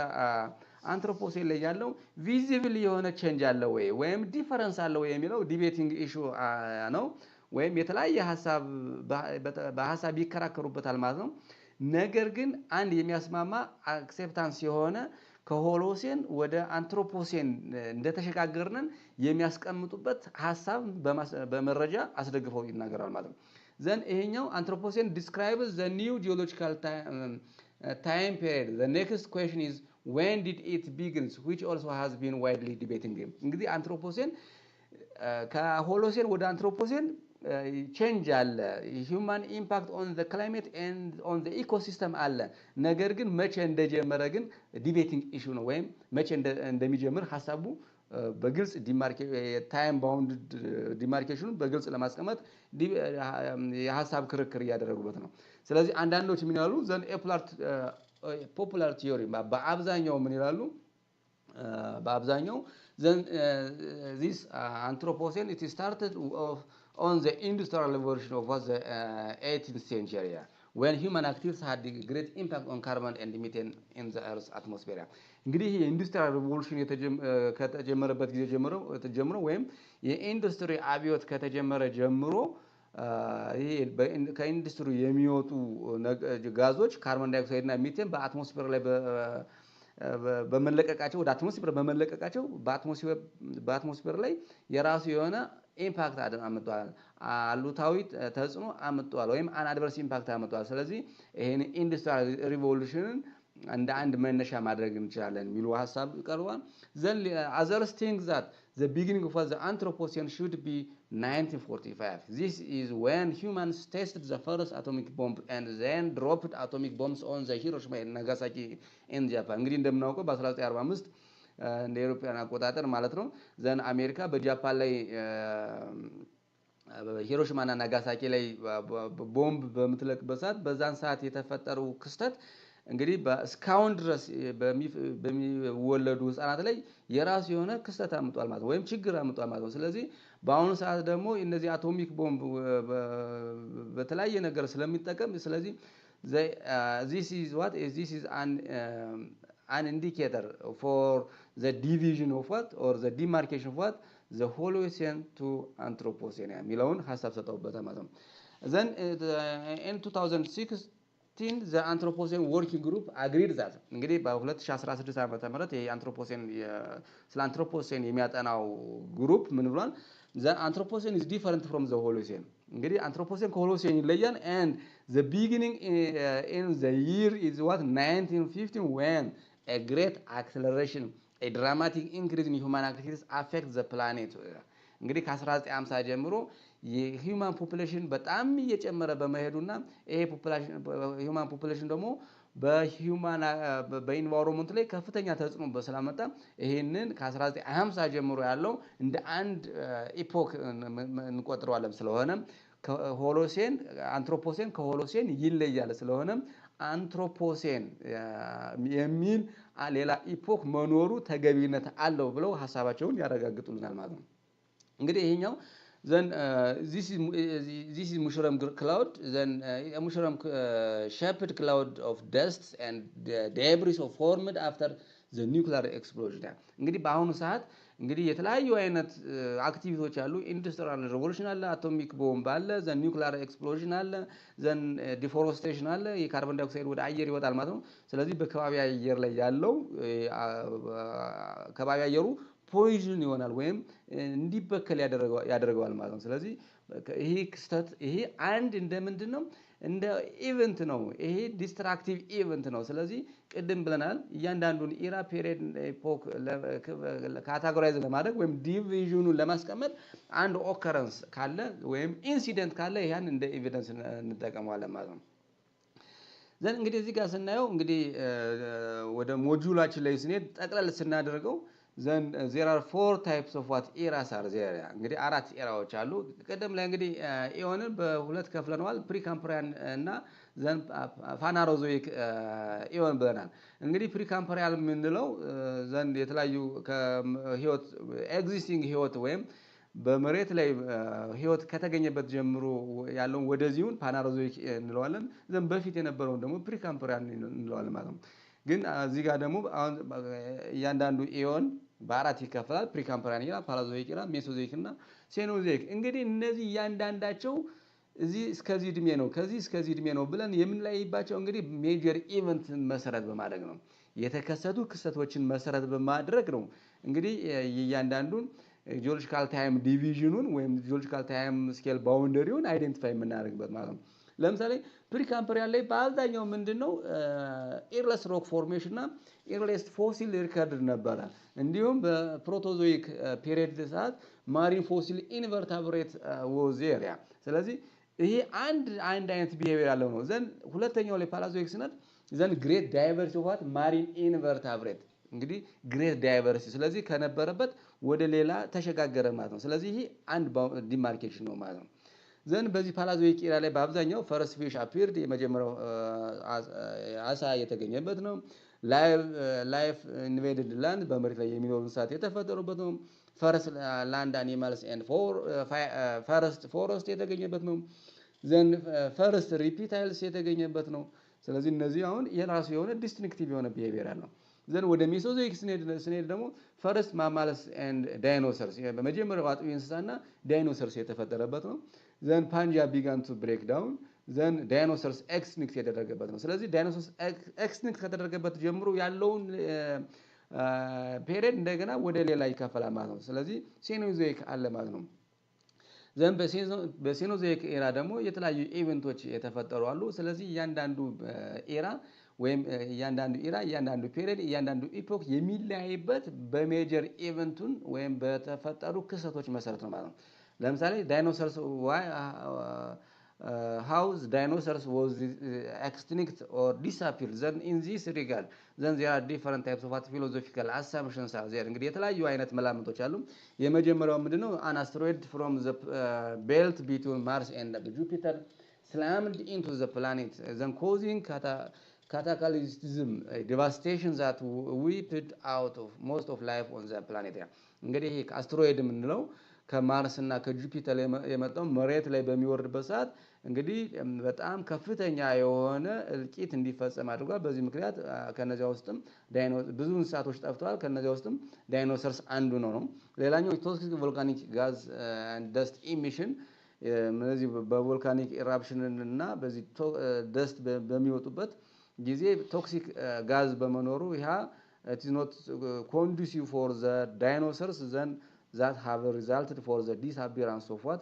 አንትሮፖሴን ላይ ያለው ቪዚብል የሆነ ቼንጅ አለ ወይም ዲፈረንስ አለ የሚለው ዲቤቲንግ ኢሹ ነው ወይም የተለያየ ሐሳብ በሐሳብ ይከራከሩበታል ማለት ነው ነገር ግን አንድ የሚያስማማ አክሴፕታንስ የሆነ ከሆሎሴን ወደ አንትሮፖሴን እንደተሸጋገርነን የሚያስቀምጡበት ሐሳብ በመረጃ አስደግፈው ይናገራል ማለት ነው then ይሄኛው አንትሮፖሴን describes the new geological time period the next question is when did it begins which also has been widely debating እንግዲህ አንትሮፖሴን ከሆሎሴን ወደ አንትሮፖሴን change አለ human impact on the climate and on the ecosystem አለ ነገር ግን መቼ እንደጀመረ ግን ዲቤቲንግ ኢሹ ነው ወይም መቼ እንደሚጀምር ሐሳቡ በግልጽ ታይም ባውንድ ዲማርኬሽኑን በግልጽ ለማስቀመጥ የሐሳብ ክርክር ያደረጉበት ነው ስለዚህ አንዳንዶች ምን ይላሉ ዘን ፖፑላር ቲዮሪ በአብዛኛው ምን ይላሉ በአብዛኛው then this Anthropocene it started on the industrial revolution of the 18th century when human activities had a great impact on carbon and methane in the earth's atmosphere እንግዲህ የኢንዱስትሪያል ሪቮሉሽን ከተጀመረበት ጊዜ ጀምሮ ወይም የኢንዱስትሪ አብዮት ከተጀመረ ጀምሮ ከኢንዱስትሪ የሚወጡ ጋዞች ካርቦን ዳይኦክሳይድ እና ሚቴን በአትሞስፌር ላይ በመለቀቃቸው ወደ አትሞስፌር በመለቀቃቸው በአትሞስፌር ላይ የራሱ የሆነ ኢምፓክት አመጣዋል አሉታዊ ተጽዕኖ አመጣዋል ወይም አን አድቨርስ ኢምፓክት አመጣዋል ስለዚህ ይሄን ኢንዱስትሪያል ሪቮሉሽንን እንደ አንድ መነሻ ማድረግ እንችላለን ሚሉ ሐሳብ ቀርቧል then others think that the beginning of the Anthropocene should be 1945 this is when humans tested the first atomic bomb and then dropped atomic bombs on the Hiroshima and Nagasaki in Japan እንግዲህ እንደምናውቀው በ1945 እንደ ኢሮፒያን አቆጣጠር ማለት ነው ዘን አሜሪካ በጃፓን ላይ ሂሮሺማ እና ናጋሳኪ ላይ ቦምብ በመትለቅበት ሰዓት በዛን ሰዓት የተፈጠረው ክስተት እንግዲህ በስካውን ድረስ በሚወለዱ ህፃናት ላይ የራሱ የሆነ ክስተት አምጧል ማለት ወይም ችግር አምጧል ማለት ነው ስለዚህ በአሁኑ ሰዓት ደግሞ እነዚህ አቶሚክ ቦምብ በተለያየ ነገር ስለሚጠቀም ስለዚህ this is an indicator for the division of what or the demarcation of what the Holocene to Anthropocene የሚለውን ሐሳብ ሰጠውበታል ማለት ነው then in 2016 the Anthropocene working group agreed that እንግዲህ በ2016 ዓመተ ምህረት የአንትሮፖሴን ስለ አንትሮፖሴን የሚያጠናው ግሩፕ ምን ብሏል the Anthropocene is different from the Holocene እንግዲህ አንትሮፖሴን ከሆሎሴን ይለያል and the beginning in the year is what 1915 when a great acceleration a dramatic increase in human activities affect the planet እንግዲህ ከ1950 ጀምሮ የሂውማን ፖፑሌሽን በጣም እየጨመረ በመሄዱና ይሄ ሂውማን ፖፑሌሽን ደግሞ በኢንቫይሮንመንት ላይ ከፍተኛ ተጽዕኖ በስላመጣ ይሄንን ከ1950 ጀምሮ ያለው እንደ አንድ ኢፖክ እንቆጥረዋለን ስለሆነ ከሆሎሴን አንትሮፖሴን ከሆሎሴን ይለያል ስለሆነ አንትሮፖሴን የሚል ሌላ ኢፖክ መኖሩ ተገቢነት አለው ብለው ሐሳባቸውን ያረጋግጡልናል ማለት ነው እንግዲህ ይሄኛው then this is mushroom cloud then a mushroom shaped cloud of dust and debris formed after the nuclear explosion እንግዲህ በአሁኑ ሰዓት እንግዲህ የተለያዩ አይነት አክቲቪቲዎች አሉ ኢንዱስትሪያል ሪቮሉሽን አለ አቶሚክ ቦምብ አለ ዘን ኒውክሊየር ኤክስፕሎዥን አለ ዘን ዲፎሬስቴሽን አለ የካርቦን ዳይኦክሳይድ ወደ አየር ይወጣል ማለት ነው ስለዚህ በከባቢ አየር ላይ ያለው ከባቢ አየሩ ፖይዝን ይሆናል ወይም እንዲበከል ያደርገዋል ማለት ነው ስለዚህ ይሄ ክስተት ይሄ አንድ እንደምንድነው እንደ ኢቨንት ነው ይሄ ዲስትራክቲቭ ኢቨንት ነው ስለዚህ ቅድም ብለናል እያንዳንዱን ኢራ ፔሪድ ኤፖክ ካታጎራይዝ ለማድረግ ወይም ዲቪዥኑን ለማስቀመጥ አንድ ኦከረንስ ካለ ወይም ኢንሲደንት ካለ ያን እንደ ኤቪደንስ እንጠቀመዋለን ማለት ነው ዘን እንግዲህ እዚህ ጋር ስናየው እንግዲህ ወደ ሞጁላችን ላይ ስንሄድ ጠቅለል ስናደርገው ዘን there are four types of what eras are there እንግዲህ አራት ኤራዎች አሉ። ቀደም ላይ እንግዲህ ኢዮንን በሁለት ከፍለነዋል ፕሪካምፕሪያን እና ዘን ፋናሮዞይክ ኢዮን ብለናል። እንግዲህ ፕሪካምፕሪያን የምንለው ዘንድ የተለያዩ ከህይወት ኤግዚስቲንግ ህይወት ወይም በመሬት ላይ ህይወት ከተገኘበት ጀምሮ ያለውን ወደዚሁን ፓናሮዞይክ እንለዋለን። ዘን በፊት የነበረውን ደግሞ ፕሪካምፕሪያን እንለዋለን ማለት ነው። ግን እዚህ ጋር ደግሞ አሁን እያንዳንዱ ኢዮን በአራት ይከፈላል። ፕሪካምፕሪያን ኢራ፣ ፓላዞይክ ኢራ፣ ሜሶዞይክ እና ሴኖዞይክ። እንግዲህ እነዚህ እያንዳንዳቸው እዚህ እስከዚህ እድሜ ነው ከዚህ እስከዚህ እድሜ ነው ብለን የምንለይባቸው እንግዲህ ሜጀር ኢቨንት መሰረት በማድረግ ነው። የተከሰቱ ክስተቶችን መሰረት በማድረግ ነው እንግዲህ እያንዳንዱን ጂኦሎጂካል ታይም ዲቪዥኑን ወይም ጂኦሎጂካል ታይም ስኬል ባውንደሪውን አይደንቲፋይ የምናደርግበት ማለት ነው። ለምሳሌ ፕሪካምፕሪያን ላይ በአብዛኛው ምንድነው ኤርለስ ሮክ ፎርሜሽን እና ኤርለስ ፎሲል ሪከርድ ነበረ። እንዲሁም በፕሮቶዞይክ ፔሪየድ ሰዓት ማሪን ፎሲል ኢንቨርታብሬት ወዝ ኤሪያ። ስለዚህ ይሄ አንድ አይነት ቢሄቪየር ያለው ነው። ዘን ሁለተኛው ላይ ፓላዞይክ ስነት ዘን ግሬት ዳይቨርሲቲ ኦፍ ዋት ማሪን ኢንቨርታብሬት እንግዲህ ግሬት ዳይቨርሲቲ ስለዚህ ከነበረበት ወደ ሌላ ተሸጋገረ ማለት ነው። ስለዚህ ይሄ አንድ ዲማርኬሽን ነው ማለት ነው። ዘን በዚህ ፓላዞይክ ኢራ ላይ በአብዛኛው ፈረስት ፊሽ አፒርድ የመጀመሪያው አሳ የተገኘበት ነው። ላይፍ ኢንቬድድ ላንድ በመሬት ላይ የሚኖሩ እንስሳት የተፈጠሩበት ነው። ፈረስት ላንድ አኒማልስ ኤንድ ፈረስት ፎረስት የተገኘበት ነው። ዘን ፈረስት ሪፕታይልስ የተገኘበት ነው። ስለዚህ እነዚህ አሁን የራሱ የሆነ ዲስቲንክቲቭ የሆነ ቢሄቪየር አለው። ዘን ወደ ሜሶዞይክ ስንሄድ ደግሞ ፈረስት ማማልስ ኤንድ ዳይኖሰርስ በመጀመሪያው አጥቢ እንስሳና ዳይኖሰርስ የተፈጠረበት ነው። ዘን ፓንጂያ ቢጋን ቱ ብሬክ ዳውን ዘን ዳይኖሰርስ ኤክስቲንክት የተደረገበት ነው። ስለዚህ ዳይኖሰርስ ኤክስቲንክት ከተደረገበት ጀምሮ ያለውን ፔሪየድ እንደገና ወደ ሌላ ይከፈላል ማለት ነው። ስለዚህ ሴኖዞይክ አለ ማለት ነው። ዘን በሴኖዞይክ ኤራ ደግሞ የተለያዩ ኢቨንቶች የተፈጠሩ አሉ። ስለዚህ እያንዳንዱ ኤራ ወይም እያንዳንዱ ኢራ እያንዳንዱ ፔሪየድ እያንዳንዱ ኢፖክ የሚለያይበት በሜጀር ኢቨንቱን ወይም በተፈጠሩ ክስተቶች መሰረት ነው ማለት ነው። ለምሳሌ ዳይኖሰርስ how dinosaurs was extinct or disappeared then in this regard then there are different types of philosophical assumptions are there እንግዲህ የተለያዩ አይነት መላምቶች አሉ። የመጀመሪያው ምንድነው an asteroid from the belt between Mars and Jupiter slammed into the planet then causing cataclysm devastation that wiped out of most of life on the planet እንግዲህ አስትሮይድ የምንለው ከማርስ እና ከጁፒተር የመጣው መሬት ላይ በሚወርድበት ሰዓት እንግዲህ በጣም ከፍተኛ የሆነ እልቂት እንዲፈጸም አድርጓል። በዚህ ምክንያት ከነዚያ ውስጥም ብዙ እንስሳቶች ጠፍተዋል። ከነዚያ ውስጥም ዳይኖሰርስ አንዱ ነው። ሌላኛው ቶክሲክ ቮልካኒክ ጋዝ ኤንድ ደስት ኢሚሽን እነዚህ በቮልካኒክ ኢራፕሽን እና በዚህ ደስት በሚወጡበት ጊዜ ቶክሲክ ጋዝ በመኖሩ ያ it is not conducive for the dinosaurs then that have resulted for the disappearance of what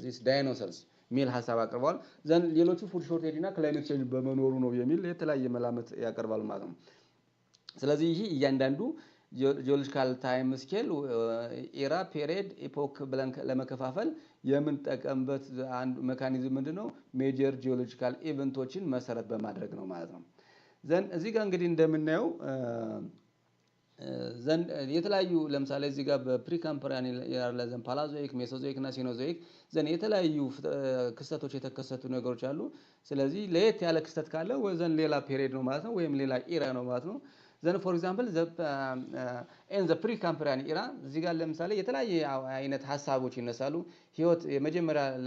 these dinosaurs ሚል ሐሳብ አቅርበዋል። ዘን ሌሎቹ ፉድ ሾርቴጅ እና ክላይሜት ቼንጅ በመኖሩ ነው የሚል የተለያየ መላምት ያቀርባሉ ማለት ነው። ስለዚህ ይሄ እያንዳንዱ ጂኦሎጂካል ታይም ስኬል ኢራ ፔሪየድ ኢፖክ ብለን ለመከፋፈል የምንጠቀምበት አንዱ ሜካኒዝም ምንድነው ሜጀር ጂኦሎጂካል ኢቨንቶችን መሰረት በማድረግ ነው ማለት ነው። ዘን እዚህ ጋር እንግዲህ እንደምናየው ዘን የተለያዩ ለምሳሌ እዚህ ጋር በፕሪካምፕሪያን ያለ ዘን ፓላዞይክ ሜሶዞይክ እና ሴኖዞይክ ዘን የተለያዩ ክስተቶች የተከሰቱ ነገሮች አሉ። ስለዚህ ለየት ያለ ክስተት ካለ ዘን ሌላ ፔሪየድ ነው ማለት ነው ወይም ሌላ ኢራ ነው ማለት ነው። ዘን ፎር ኤግዛምፕል ኢን ዘ ፕሪካምፕሪያን ኢራ እዚህ ጋር ለምሳሌ የተለያየ አይነት ሐሳቦች ይነሳሉ። ህይወት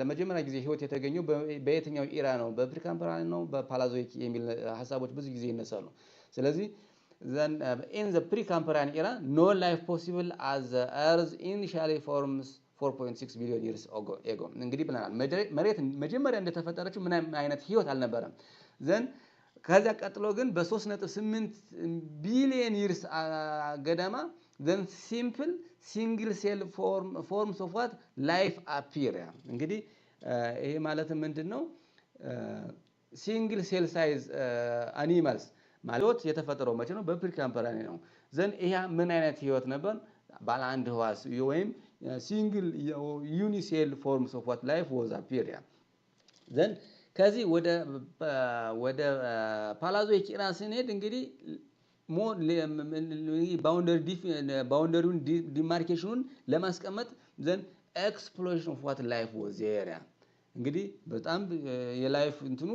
ለመጀመሪያ ጊዜ ህይወት የተገኘው በየትኛው ኢራ ነው? በፕሪካምፕሪያን ነው በፓላዞይክ የሚል ሐሳቦች ብዙ ጊዜ ይነሳሉ። ስለዚህ then in the precambrian era no life possible as the earth initially forms 4.6 billion years ago እንግዲህ ብለናል መሬት መጀመሪያ እንደተፈጠረችው ምን አይነት ህይወት አልነበረም። ዘን ከዛ ቀጥሎ ግን በ3.8 ቢሊዮን ይርስ ገደማ then simple single cell forms of what life appear እንግዲህ ይሄ ማለት ምንድነው ሲንግል ሴል ሳይዝ አኒማልስ ማለት የተፈጠረው መቼ ነው? በፕሪካምፕሪያን ነው። ዘን ይሄ ምን አይነት ህይወት ነበር? ባለ አንድ ህዋስ ወይም ሲንግል ዩኒሴል ፎርምስ ኦፍ ዋት ላይፍ ዋዝ አፒሪያ። ዘን ከዚህ ወደ ፓላዞይክ ኢራ ስንሄድ እንግዲህ ባውንደሪውን ዲማርኬሽኑን ለማስቀመጥ ዘንድ ኤክስፕሎሬሽን ኦፍ ዋት ላይፍ ወዝ ዜር እንግዲህ በጣም የላይፍ እንትኑ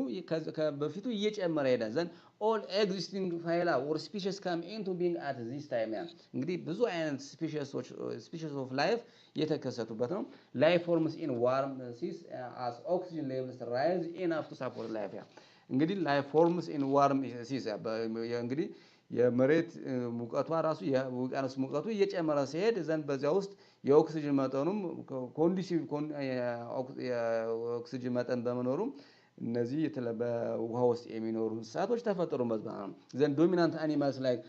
በፊቱ እየጨመረ ይሄዳል ዘንድ all existing phyla or species come into being at this time እንግዲህ ብዙ አይነት species of life የተከሰቱበት ነው life forms in warm seas as oxygen levels rise enough to support life እንግዲህ life forms in warm seas እንግዲህ የመሬት ሙቀቷ ራሱ የውቅያኖስ ሙቀቱ እየጨመረ ሲሄድ ዘንድ በዚያ ውስጥ የኦክሲጅን መጠኑም ኮንዲሲቭ የኦክሲጅን መጠን በመኖሩ እነዚህ በውሃ ውስጥ የሚኖሩ እንስሳቶች ተፈጠሩበት ማለት ነው ዘንድ ዶሚናንት አኒማልስ ላይክ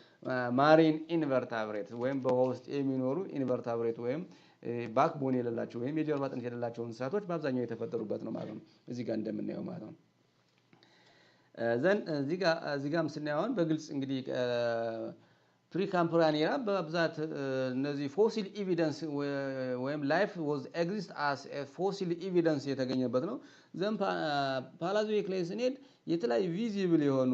ማሪን ኢንቨርታብሬት ወይም በውሃ ውስጥ የሚኖሩ ኢንቨርታብሬት ወይም ባክቦን የሌላቸው ወይም የጀርባ አጥንት የሌላቸው እንስሳቶች በአብዛኛው የተፈጠሩበት ነው ማለት ነው እዚህ ጋር እንደምናየው ማለት ነው ዘንድ እዚህ ጋርም ስናየው በግልጽ እንግዲህ ፕሪካምፕሪያን ኢራ በብዛት እነዚህ ፎሲል ኤቪደንስ ወይም ላይፍ ዋዝ ኤግዚስት አስ ፎሲል ኤቪደንስ የተገኘበት ነው ዘን ፓላዞይክ ላይ ስንሄድ የተለያዩ ቪዚብል የሆኑ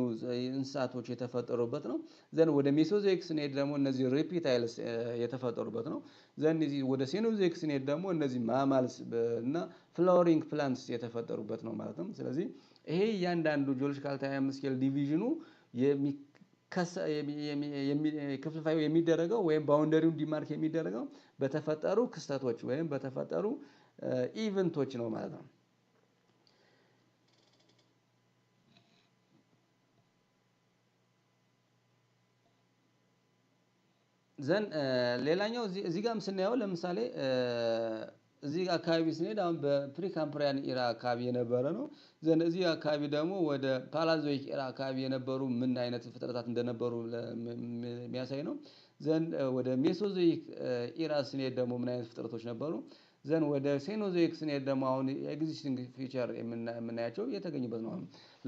እንስሳቶች የተፈጠሩበት ነው ዘን ወደ ሜሶዞይክ ስንሄድ ደግሞ እነዚህ ሬፕታይልስ የተፈጠሩበት ነው ዘን እዚህ ወደ ሴኖዞይክ ስንሄድ ደግሞ እነዚህ ማማልስ እና ፍላወሪንግ ፕላንትስ የተፈጠሩበት ነው ማለት ነው ስለዚህ ይሄ እያንዳንዱ ጂኦሎጂካል ታይም ስኬል ዲቪዥኑ ክፍልፋዩ የሚደረገው ወይም ባውንደሪውን ዲማርክ የሚደረገው በተፈጠሩ ክስተቶች ወይም በተፈጠሩ ኢቨንቶች ነው ማለት ነው ዘን ሌላኛው እዚህ ጋርም ስናየው ለምሳሌ እዚህ አካባቢ ስንሄድ አሁን በፕሪካምፕሪያን ኢራ አካባቢ የነበረ ነው ዘን እዚህ አካባቢ ደግሞ ወደ ፓላዞይክ ኢራ አካባቢ የነበሩ ምን አይነት ፍጥረታት እንደነበሩ የሚያሳይ ነው ዘን ወደ ሜሶዞይክ ኢራ ስንሄድ ደግሞ ምን አይነት ፍጥረቶች ነበሩ ዘን ወደ ሴኖዞይክ ስንሄድ ደግሞ አሁን ኤግዚስቲንግ ፊቸር የምናያቸው የተገኙበት ነው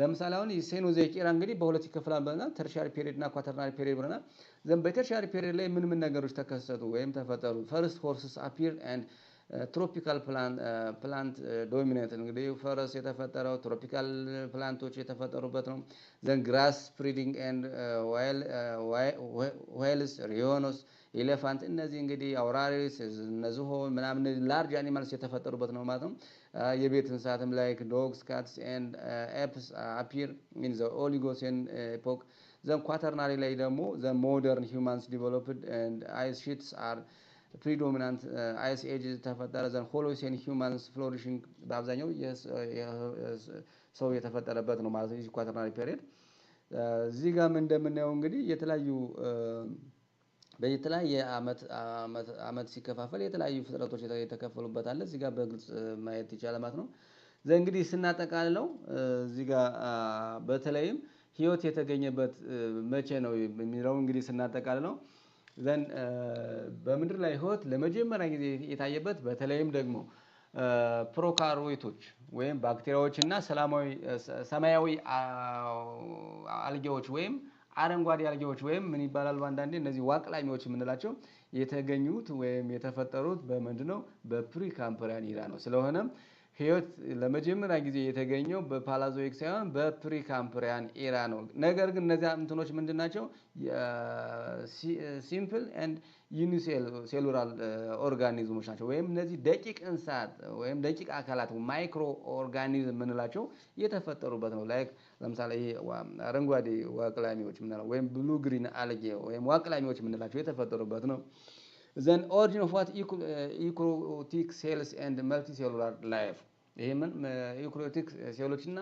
ለምሳሌ አሁን ሴኖዞይክ ኢራ እንግዲህ በሁለት ይከፈላል ብለናል ተርሻሪ ፔሪድ እና ኳተርናሪ ፔሪድ ብለናል ዘን በተርሻሪ ፔሪድ ላይ ምን ነገሮች ተከሰቱ ወይም ተፈጠሩ ፈርስት ሆርስስ አፒር ኤንድ ትሮፒካል ፕላንት ዶሚኔንት እንግዲህ ፈረስ የተፈጠረው ትሮፒካል ፕላንቶች የተፈጠሩበት ነው ዘን ግራስ ስፕሪዲንግ ኤንድ ዋይልስ ሪዮኖስ ኤሌፋንት እነዚህ እንግዲህ አውራሪስ እነዚህ ምናምን ላርጅ አኒማልስ የተፈጠሩበት ነው ማለት ነው የቤት እንስሳትም ላይክ ዶግስ ካትስ ኤንድ ኤፕስ አፒር ኢን ዘ ኦሊጎሴን ኤፖክ ዘን ኳተርናሪ ላይ ደግሞ ዘ ሞደርን ሂውማንስ ዲቨሎፕድ ኤንድ አይስ ሺትስ አር ፕሪዶሚናንት አይስ ኤጅ ተፈጠረ ዘን ሆሎሴን ሂውማንስ ፍሎሪሽንግ በአብዛኛው ሰው የተፈጠረበት ነው ማለት ነው ኳተርናሪ ፔሪድ እዚህ ጋርም እንደምናየው እንግዲህ በየተለያየ አመት ሲከፋፈል የተለያዩ ፍጥረቶች የተከፈሉበት አለ እዚህ ጋር በግልጽ ማየት ይቻላል ማለት ነው ዘን እንግዲህ ስናጠቃልለው እዚህ ጋር በተለይም ህይወት የተገኘበት መቼ ነው የሚለው እንግዲህ ስናጠቃልለው ዘን በምድር ላይ ህይወት ለመጀመሪያ ጊዜ የታየበት በተለይም ደግሞ ፕሮካሪዮቶች ወይም ባክቴሪያዎችና ሰማያዊ አልጌዎች ወይም አረንጓዴ አልጌዎች ወይም ምን ይባላል አንዳንዴ እነዚህ ዋቅላሚዎች የምንላቸው የተገኙት ወይም የተፈጠሩት በምንድነው በፕሪካምፕሪያን ኢራ ነው ስለሆነም ህይወት ለመጀመሪያ ጊዜ የተገኘው በፓላዞይክ ሳይሆን በፕሪካምፕሪያን ኢራ ነው ነገር ግን እነዚህ እንትኖች ምንድናቸው ሲምፕል ኤንድ ዩኒሴሉላር ኦርጋኒዝሞች ናቸው ወይም እነዚህ ደቂቅ እንስሳት ወይም ደቂቅ አካላት ማይክሮ ኦርጋኒዝም ምንላቸው የተፈጠሩበት ነው ላይክ ለምሳሌ አረንጓዴ ዋቅላሚዎች ምንላቸው ወይም ብሉ ግሪን አልጌ ወይም ዋቅላሚዎች ምንላቸው የተፈጠሩበት ነው then origin of what eukaryotic cells and multicellular life ይሄምን ዩካሪዮቲክ ሴሎች እና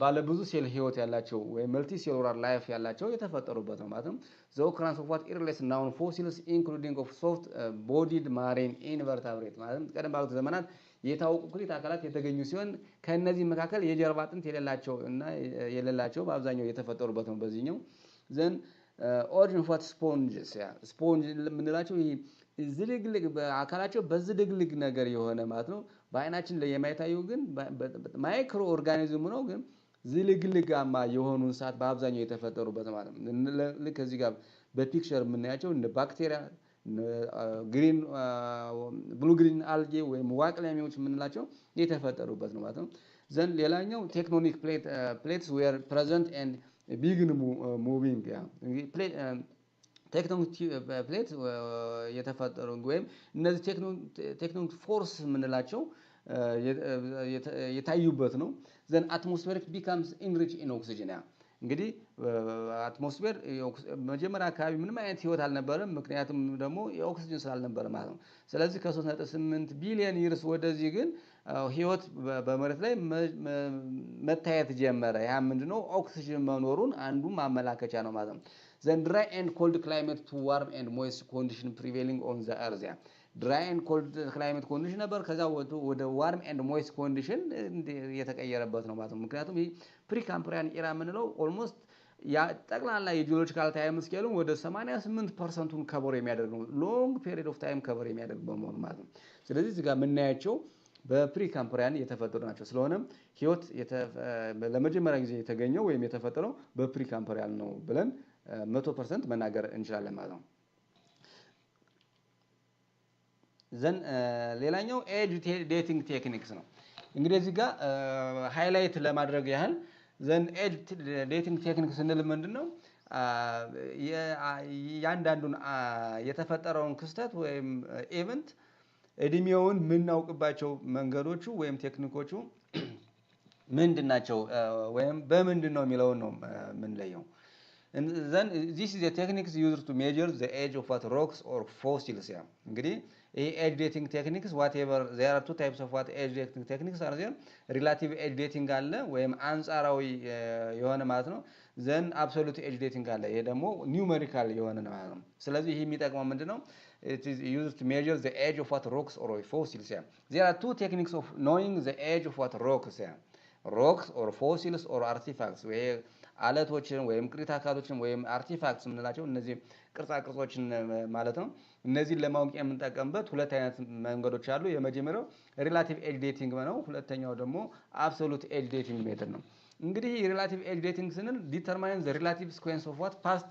ባለ ብዙ ሴል ህይወት ያላቸው ወይ መልቲ ሴሉላር ላይፍ ያላቸው የተፈጠሩበት ነው ማለት ነው the occurrence of what earliest known fossils including of soft bodied marine invertebrate ማለት ቀደም ባሉት ዘመናት የታወቁ ኩሊት አካላት የተገኙ ሲሆን ከነዚህ መካከል የጀርባ አጥንት የሌላቸው በአብዛኛው የተፈጠሩበት ነው በዚህኛው then origin of what sponges ስፖንጅ ምንላቸው ይሄ ዝልግልግ በአካላቸው በዝልግልግ ነገር የሆነ ማለት ነው በአይናችን ላይ የማይታዩ ግን ማይክሮ ኦርጋኒዝም ነው ግን ዝልግልጋማ የሆኑ እንስሳት በአብዛኛው የተፈጠሩበት ማለት ነው ልክ እዚህ ጋር በፒክቸር የምናያቸው እንደ ባክቴሪያ ግሪን ብሉ ግሪን አልጌ ወይም ዋቅላሚዎች የምንላቸው የተፈጠሩበት ነው ማለት ነው then ሌላኛው ቴክቶኒክ plates were present and begin moving ቴክቶኒክ ፕሌት የተፈጠሩ ወይም እነዚህ ቴክቶኒክ ፎርስ የምንላቸው የታዩበት ነው then atmospheric becomes enriched in oxygen እንግዲህ አትሞስፌር መጀመሪያ አካባቢ ምንም አይነት ህይወት አልነበረም ምክንያቱም ደግሞ የኦክሲጅን ስላልነበረ ማለት ነው ስለዚህ ከ3.8 ቢሊዮን ይርስ ወደዚህ ግን ህይወት በመሬት ላይ መታየት ጀመረ ያ ምንድነው ኦክሲጅን መኖሩን አንዱ ማመላከቻ ነው ማለት ነው then dry and cold climate to warm and moist condition prevailing on the earth dry and cold climate condition ነበር ከዛ ወደ warm and moist condition የተቀየረበት ነው ማለት ነው ምክንያቱም ይሄ ፕሪካምፕሪያን ኢራ ምንለው ኦልሞስት ያ ጠቅላላ የጂኦሎጂካል ታይም ስኬሉ ወደ 88%ን ከቨር የሚያደርግ ነው ሎንግ ፔሪድ ኦፍ ታይም ከቨር የሚያደርግ በመሆኑ ማለት ነው ስለዚህ እዚህ ጋር የምናያቸው በፕሪካምፕሪያን የተፈጠሩ ናቸው ስለሆነም ህይወት ለመጀመሪያ ጊዜ የተገኘው ወይም የተፈጠረው በፕሪካምፕሪያን ነው ብለን 100% መናገር እንችላለን ማለት ነው ዘን ሌላኛው ኤጅ ዴቲንግ ቴክኒክስ ነው እንግዲህ እዚህ ጋር ሃይላይት ለማድረግ ያህል ዘን ኤጅ ዴቲንግ ቴክኒክስ እንል ምንድነው ያንዳንዱን የተፈጠረውን ክስተት ወይም ኢቨንት እድሜውን ምናውቅባቸው መንገዶቹ ወይም ቴክኒኮቹ ምንድናቸው ወይም በምንድነው የሚለው ነው ምን ለየው and then this is a techniques used to measure the age of what rocks or fossils እንግዲህ age dating techniques whatever there are two types of what age dating techniques are there relative age dating አለ ወይም አንጻራዊ የሆነ ማለት ነው then absolute age dating አለ ይሄ ደግሞ ኒውሜሪካል የሆነ ነው ማለት ነው ስለዚህ ይሄ የሚጠቅመው ምንድነው it is used to measure the age of what rocks or fossils there are two techniques of knowing the age of what rocks or fossils or artifacts ወይ አለቶችን ወይም ቅሪተ አካሎችን ወይም አርቲፋክትስ ምንላቸው እነዚህ ቅርጻ ቅርጾችን ማለት ነው እነዚህን ለማወቅ የምንጠቀምበት ሁለት አይነት መንገዶች አሉ የመጀመሪያው ሪላቲቭ ኤጅ ዴቲንግ ነው ሁለተኛው ደግሞ አብሶሉት ኤጅ ዴቲንግ ሜተድ ነው እንግዲህ ሪላቲቭ ኤጅ ዴቲንግ ስንል ዲተርማይን ዘ ሪላቲቭ ሲኩዌንስ ኦፍ ዋት ፓስት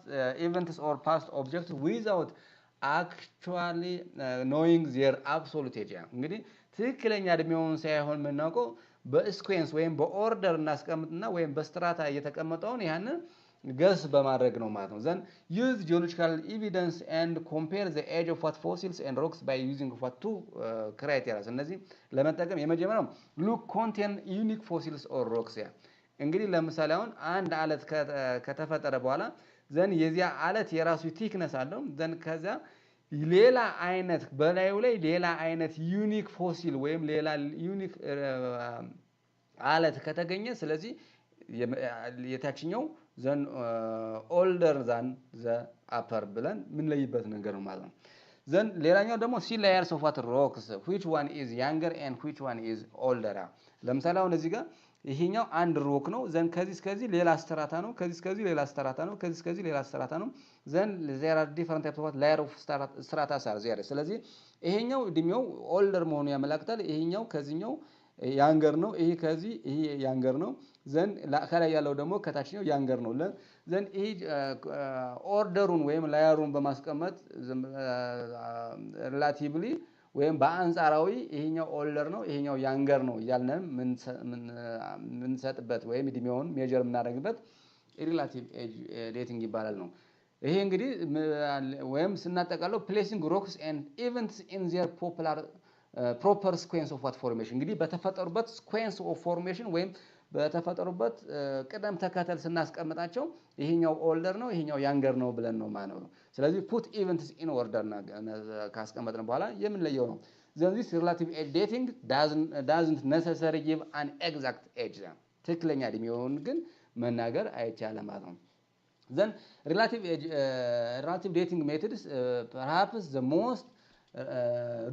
ኢቨንትስ ኦር ፓስት ኦብጀክትስ ዊዛውት አክቹዋሊ ኖዊንግ ዜር አብሶሉት ኤጅ እንግዲህ ትክክለኛ እድሜውን ሳይሆን የምናውቀው በሲኩዌንስ ወይም በኦርደር እናስቀምጥና ወይም በስትራታ እየተቀመጠውን ያንን ገስ በማድረግ ነው ማለት ነው then use geological evidence and compare the age of what fossils and rocks by using what two criteria እነዚህ ለመጠቀም የመጀመሪያው look contain unique fossils or rocks እንግዲህ ለምሳሌ አሁን አንድ አለት ከተፈጠረ በኋላ then የዚያ አለት የራሱ ቲክነስ አለው then ከዛ ሌላ አይነት በላዩ ላይ ሌላ አይነት ዩኒክ ፎሲል ወይም ሌላ ዩኒክ አለት ከተገኘ ስለዚህ የታችኛው ዘን older than the upper ብለን ምን ለይበት ነገር ነው ማለት ነው ዘን ሌላኛው ደግሞ sea layers of what rocks which one is younger and which one is older ለምሳሌ አሁን እዚህ ጋር ይሄኛው አንድ ሮክ ነው ዘን ከዚህ እስከዚህ ሌላ ስትራታ ነው ከዚህ እስከዚህ ሌላ ስትራታ ነው ከዚህ እስከዚህ ሌላ ስትራታ ነው ዘን there are different types of layer of strata are there ስለዚህ ይሄኛው እድሜው ኦልደር መሆኑ ያመለክታል ይሄኛው ከዚህኛው ያንገር ነው ይሄ ከዚህ ይሄ ያንገር ነው ዘን ከላይ ያለው ደግሞ ከታችኛው ያንገር ነው ዘን ይሄ ኦርደሩን ወይም ላየሩን በማስቀመጥ ሪላቲቭሊ ወይም በአንጻራዊ ይሄኛው ኦልደር ነው ይሄኛው ያንገር ነው ያልነን ምን ሰጥበት ወይም እድሜውን ሜጀር የምናደርግበት ሪላቲቭ ኤጅ ዴቲንግ ይባላል ነው ይሄ እንግዲህ ወይም ስናጠቃለው placing rocks and events in their proper sequence of what formation እንግዲህ በተፈጠሩበት sequence of formation ወይም በተፈጠሩበት ቅደም ተከተል ስናስቀምጣቸው ይሄኛው ኦልደር ነው ይሄኛው ያንገር ነው ብለን ነው ማለት ነው ስለዚህ put events in order ካስቀመጥን በኋላ የምንለየው ነው then this relative age dating doesn't necessarily give an exact age ትክክለኛ እድሜውን ግን መናገር አይቻልም ማለት ነው then relative dating methods perhaps the most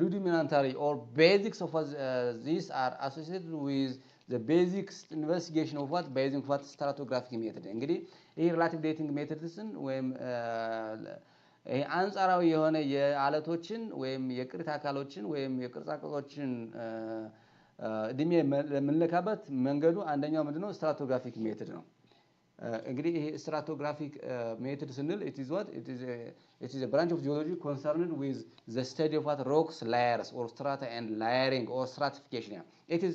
rudimentary or basics of these are associated with the basic investigation of what basic what stratigraphic method እንግዲህ ይሄ relative dating methodsን ወይም አንጻራዊ የሆነ የአለቶችን ወይም የቅሪተ አካሎችን ወይም የቅርጻ ቅርጾችን እድሜ ለምንለካበት መንገዱ አንደኛው ምንድነው stratigraphic method ነው እንግዲህ ይሄ ስትራቶግራፊክ ሜትድ ስንል it is what it is a branch of geology concerned with the study of what rocks layers or strata and layering or stratification. It is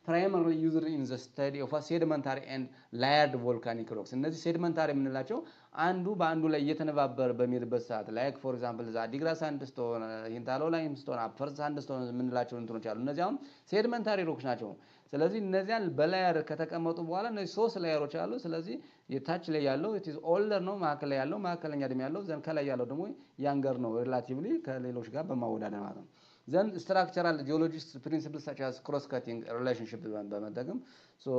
primarily used in the study of sedimentary and layered volcanic rocks. እነዚህ ሴዲመንታሪ የምንላቸው አንዱ በአንዱ ላይ እየተነባበረ በሚሄድበት ሰዓት ላይክ ፎር ኤግዛምፕል ዛዲግራ ሳንድስቶን፣ ሂንታሎ ላይምስቶን፣ አፐር ሳንድስቶን የምንላቸው እንትኖች አሉ። እነዚህ አሁን ሴዲመንታሪ ሮክስ ናቸው። ስለዚህ እነዚያን በላየር ከተቀመጡ በኋላ እነዚህ 3 ላየሮች አሉ። ስለዚህ የታች ላይ ያለው it is older ነው፣ መካከል ላይ ያለው መካከለኛ እድሜ ያለው ዘን ከላይ ያለው ደግሞ ያንገር ነው ሪላቲቭሊ ከሌሎች ጋር በማወዳደር ማለት ነው። ዘን ስትራክቸራል ጂኦሎጂስት ፕሪንሲፕልስ such as cross cutting relationship በመጠቀም so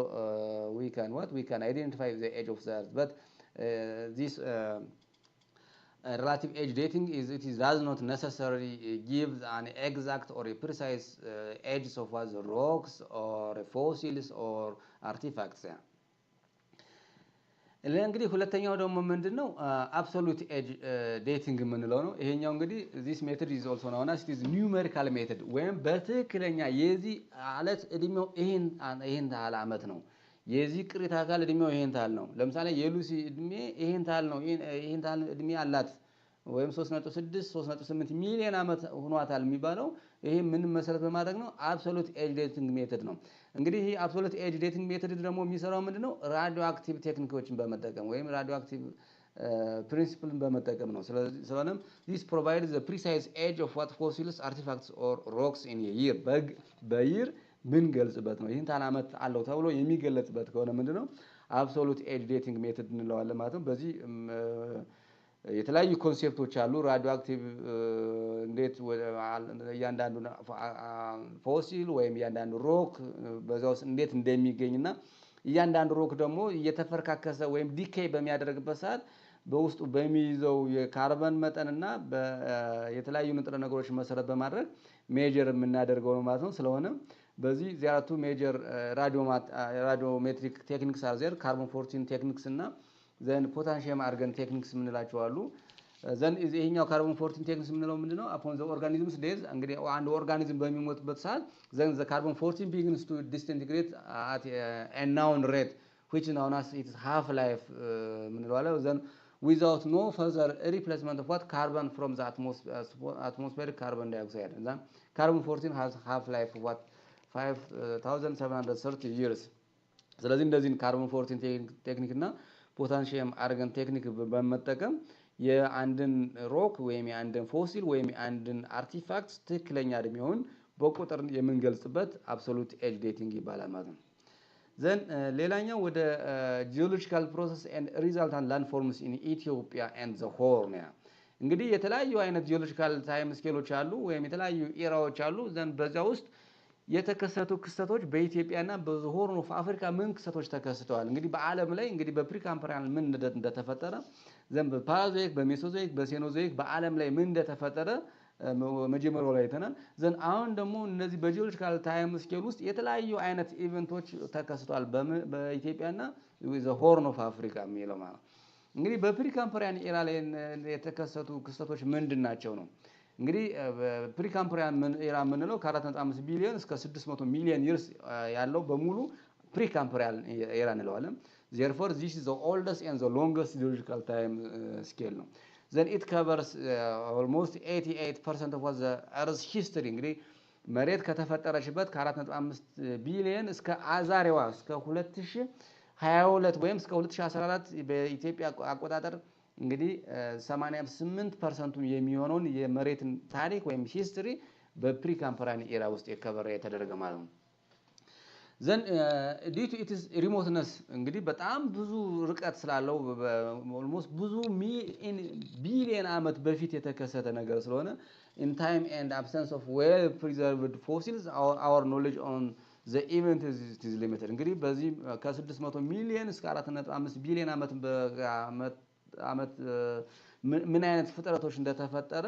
we can identify the age of the earth, but this relative age dating it does not necessarily give an exact or a precise age of what the rocks or fossils or artifacts. እንግዲህ ሁለተኛው ደግሞ ምንድነው አብሶሉት ኤጅ ዴቲንግ የምንለው ነው። ይሄኛው እንግዲህ this method is also known as it is numerical method ወይም በትክክለኛ የዚህ አለት እድሜው ይሄን ታህል አመት ነው፣ የዚህ ቅሪተ አካል እድሜው ይሄን ታህል ነው። ለምሳሌ የሉሲ እድሜ ይሄን ታህል ነው፣ ይሄን ታህል እድሜ አላት ወይም 3.6 3.8 ሚሊዮን አመት ሆኗታል የሚባለው ይሄ ምን መሰረት በማድረግ ነው? አብሶሉት ኤጅ ዴቲንግ ሜተድ ነው። እንግዲህ ይሄ አብሶሉት ኤጅ ዴቲንግ ሜተድ ደግሞ የሚሰራው ምንድነው? ራዲዮ አክቲቭ ቴክኒኮችን በመጠቀም ወይም ራዲዮ አክቲቭ ፕሪንሲፕልን በመጠቀም ነው። ስለሆነም this provides the precise age of what fossils, artifacts or rocks in a year በይር ምን ገልጽበት ነው። ይሄን ታህል አመት አለው ተብሎ የሚገለጽበት ከሆነ ምንድነው? አብሶሉት ኤጅ ዴቲንግ ሜተድ እንለዋለን ማለት ነው። በዚህ የተለያዩ ኮንሴፕቶች አሉ። ራዲዮ አክቲቭ እንዴት እያንዳንዱ ፎሲል ወይም እያንዳንዱ ሮክ በዛ ውስጥ እንዴት እንደሚገኝና እያንዳንዱ ሮክ ደግሞ እየተፈረካከሰ ወይም ዲኬይ በሚያደርግበት ሰዓት በውስጡ በሚይዘው የካርበን መጠንና የተለያዩ ንጥረ ነገሮች መሰረት በማድረግ ሜጀር የምናደርገው ነው ማለት ነው። ስለሆነ በዚህ ዚያቱ ሜጀር ራዲዮሜትሪክ ቴክኒክስ አር ዜር ካርቦን 14 ቴክኒክስ እና ዘን ፖታንሺየም አርገን ቴክኒክስ የምንላቸው አሉ። ዘን ይሄኛው ካርቦን 14 ቴክኒክስ የምንለው ምንድነው? upon the organism's death እንግዲህ አንድ ኦርጋኒዝም በሚሞትበት ሰዓት ዘን the carbon 14 begins to disintegrate at a known rate which known as its half life ምንለው አለ። ዘን without no further replacement of what carbon from the atmospheric carbon dioxide. then carbon 14 has half life of what 5730 years. ስለዚህ እንደዚህ ካርቦን 14 ቴክኒክ እና ፖታንሺየም አርገን ቴክኒክ በመጠቀም የአንድን ሮክ ወይም የአንድን ፎሲል ወይም የአንድን አርቲፋክት ትክክለኛ እድሜውን በቁጥር የምንገልጽበት አብሶሉት ኤጅ ዴቲንግ ይባላል ማለት ነው። ዘን ሌላኛው ወደ ጂኦሎጂካል ፕሮሰስ ኤንድ ሪዛልታንት ላንድ ፎርምስ ኢን ኢትዮጵያ ኤንድ ዘ ሆርን። እንግዲህ የተለያዩ አይነት ጂኦሎጂካል ታይም ስኬሎች አሉ ወይም የተለያዩ ኢራዎች አሉ። ዘን በዛ ውስጥ የተከሰቱ ክስተቶች በኢትዮጵያና በሆርን ኦፍ አፍሪካ ምን ክስተቶች ተከስተዋል? እንግዲህ በዓለም ላይ እንግዲህ በፕሪካምፕሪያን ምን እንደተፈጠረ ዘን በፓራዞይክ በሜሶዞይክ በሴኖዞይክ በዓለም ላይ ምን እንደተፈጠረ መጀመሪያው ላይ አይተናል። ዘን አሁን ደግሞ እነዚህ በጂኦሎጂካል ታይም ስኬል ውስጥ የተለያዩ አይነት ኢቨንቶች ተከስተዋል በኢትዮጵያና ዘ ሆርን ኦፍ አፍሪካ የሚለው ማለት እንግዲህ በፕሪካምፕሪያን ኤራ ላይ የተከሰቱ ክስተቶች ምንድን ናቸው ነው? እንግዲህ ፕሪካምፕሪያን ኤራ የምንለው ከ4.5 ቢሊዮን እስከ 600 ሚሊዮን ይርስ ያለው በሙሉ ፕሪካምፕሪያን ኤራ እንለዋለን። therefore this is the oldest and the longest geological time scale ነው። then it covers almost 88% of the earth's history እንግዲህ መሬት ከተፈጠረችበት ከ4.5 ቢሊዮን እስከ አዛሬዋ እስከ 2022 ወይም እስከ 2014 በኢትዮጵያ አቆጣጠር እንግዲህ 88% የሚሆነውን የመሬትን ታሪክ ወይም ሂስትሪ በፕሪካምፕሪያን ኤራ ውስጥ የከበረ የተደረገ ማለት ነው። ዘን due to its remoteness እንግዲህ በጣም ብዙ ርቀት ስላለው ኦልሞስት ብዙ ቢሊዮን አመት በፊት የተከሰተ ነገር ስለሆነ in time and absence of well preserved fossils our knowledge on the event is limited. እንግዲህ በዚህ ከ600 ሚሊዮን እስከ 4.5 ቢሊዮን አመት ምን አይነት ፍጥረቶች እንደተፈጠረ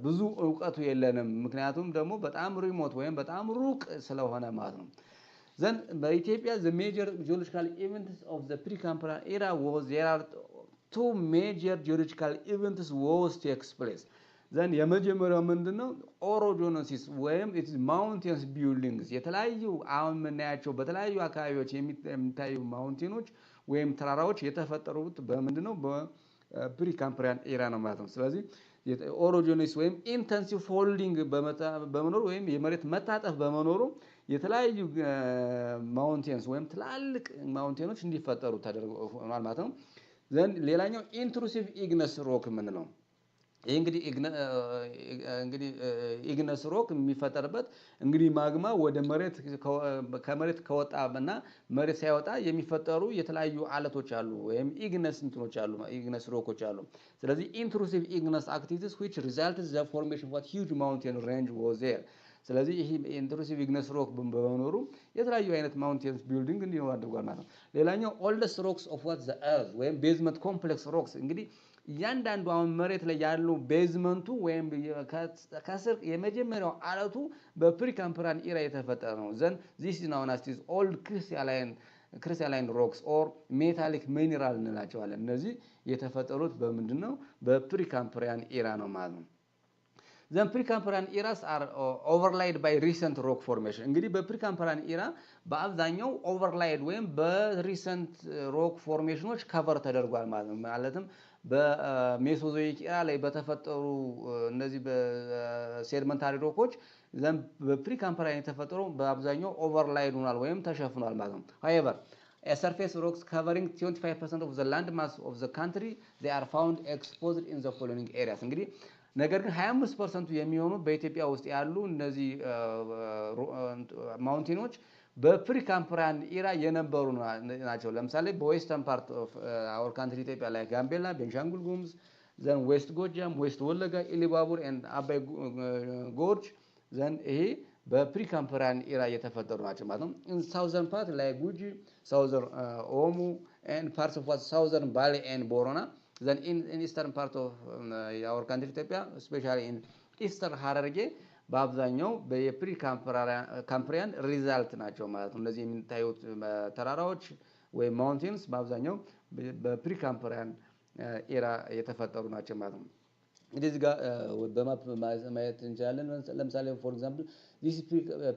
ብዙ ዕውቀቱ የለንም። ምክንያቱም ደግሞ በጣም ሪሞት ወይም በጣም ሩቅ ስለሆነ ማለት ነው። Then by Ethiopia the major geological events of the Precambrian era was there are two major geological events was takes place. Then የመጀመሪያው ምንድነው? ኦሮጆኖሲስ ወይም it is mountains buildings የተለያዩ አሁን የምናያቸው በተለያዩ አካባቢዎች የሚታዩ ማውንቴኖች ወይም ተራራዎች የተፈጠሩት በምንድነው በፕሪካምፕሪያን ኤራ ነው ማለት ነው። ስለዚህ ኦሮጂኒስ ወይም ኢንተንሲቭ ፎልዲንግ በመኖሩ ወይም የመሬት መታጠፍ በመኖሩ የተለያዩ ማውንቴንስ ወይም ትላልቅ ማውንቴኖች እንዲፈጠሩ ተደርጓል ማለት ነው። ዘንድ ሌላኛው ኢንትሩሲቭ ኢግነስ ሮክ የምንለው ይሄ እንግዲህ ኢግነስ ሮክ የሚፈጠርበት እንግዲህ ማግማ ወደ መሬት ከመሬት ከወጣና መሬት ሳይወጣ የሚፈጠሩ የተለያዩ አለቶች አሉ ወይም ኢግነስ እንትኖች አሉ ኢግነስ ሮኮች አሉ። ስለዚህ ኢንትሩሲቭ ኢግነስ አክቲቪቲስ which resulted the formation of what huge mountain range was there። ስለዚህ ይሄ ኢንትሩሲቭ ኢግነስ ሮክ በመኖሩ የተለያዩ አይነት ማውንቴንስ ቢልዲንግ እንዲኖር አድርጓል ማለት ነው። ሌላኛው ኦልደስት ሮክስ ኦፍ ዋት ዘ እርዝ ወይም ቤዝመንት ኮምፕሌክስ ሮክስ እንግዲህ እያንዳንዱ አሁን መሬት ላይ ያለው ቤዝመንቱ ወይም ከስር የመጀመሪያው አለቱ በፕሪካምፕሪያን ኢራ የተፈጠረ ነው። ዘን ዚስ ኢዝ ናውን አስ ኦልድ ክሪስታላይን ሮክስ ኦር ሜታሊክ ሚኒራል እንላቸዋለን። እነዚህ የተፈጠሩት በምንድነው በፕሪካምፕሪያን ኢራ ነው ማለት ነው። ዘን ፕሪካምፕሪያን ኢራስ አር ኦቨርላይድ ባይ ሪሰንት ሮክ ፎርሜሽን እንግዲህ በፕሪካምፕሪያን ኢራ በአብዛኛው ኦቨርላይድ ወይም በሪሰንት ሮክ ፎርሜሽኖች ከቨር ተደርጓል ማለት ነው። ማለትም በሜሶዞይክ ኢራ ላይ በተፈጠሩ እነዚህ በሴድመንታሪ ሮኮች ዘን በፕሪካምፕሪያን የተፈጠሩ በአብዛኛው ኦቨርላይድ ሆኗል ወይም ተሸፍኗል ማለት ነው። however a surface rocks covering 25% of the land mass of the country they are found exposed in the following areas እንግዲህ ነገር ግን 25% የሚሆኑ በኢትዮጵያ ውስጥ ያሉ እነዚህ ማውንቴኖች በፕሪካምፕሪያን ኢራ የነበሩ ናቸው። ለምሳሌ በዌስተርን ፓርት ኦፍ አወር ካንትሪ ኢትዮጵያ ላይ ጋምቤላ፣ ቤንሻንጉል ጉሙዝ፣ ዘን ዌስት ጎጃም፣ ዌስት ወለጋ፣ ኢሉባቡር ኤንድ አባይ ጎርጅ ዘን ይሄ በፕሪካምፕሪያን ኢራ የተፈጠሩ ናቸው ማለት ነው። ኢን ሳውዘርን ፓርት ላይ ጉጂ፣ ሳውዘርን ኦሞ ኤንድ ፓርትስ ኦፍ ሳውዘርን ባሌ ኤንድ ቦረና then in eastern part of our country Ethiopia especially in eastern ሀረርጌ በአብዛኛው በፕሪካምፕሪያን ሪዛልት ናቸው ማለት ነው። እነዚህ የሚታዩት ተራራዎች ወይም ማውንቴንስ በአብዛኛው በፕሪካምፕሪያን ኢራ የተፈጠሩ ናቸው ማለት ነው። እንግዲህ እዚህ ጋር በማፕ ማየት እንችላለን። ለምሳሌ for example this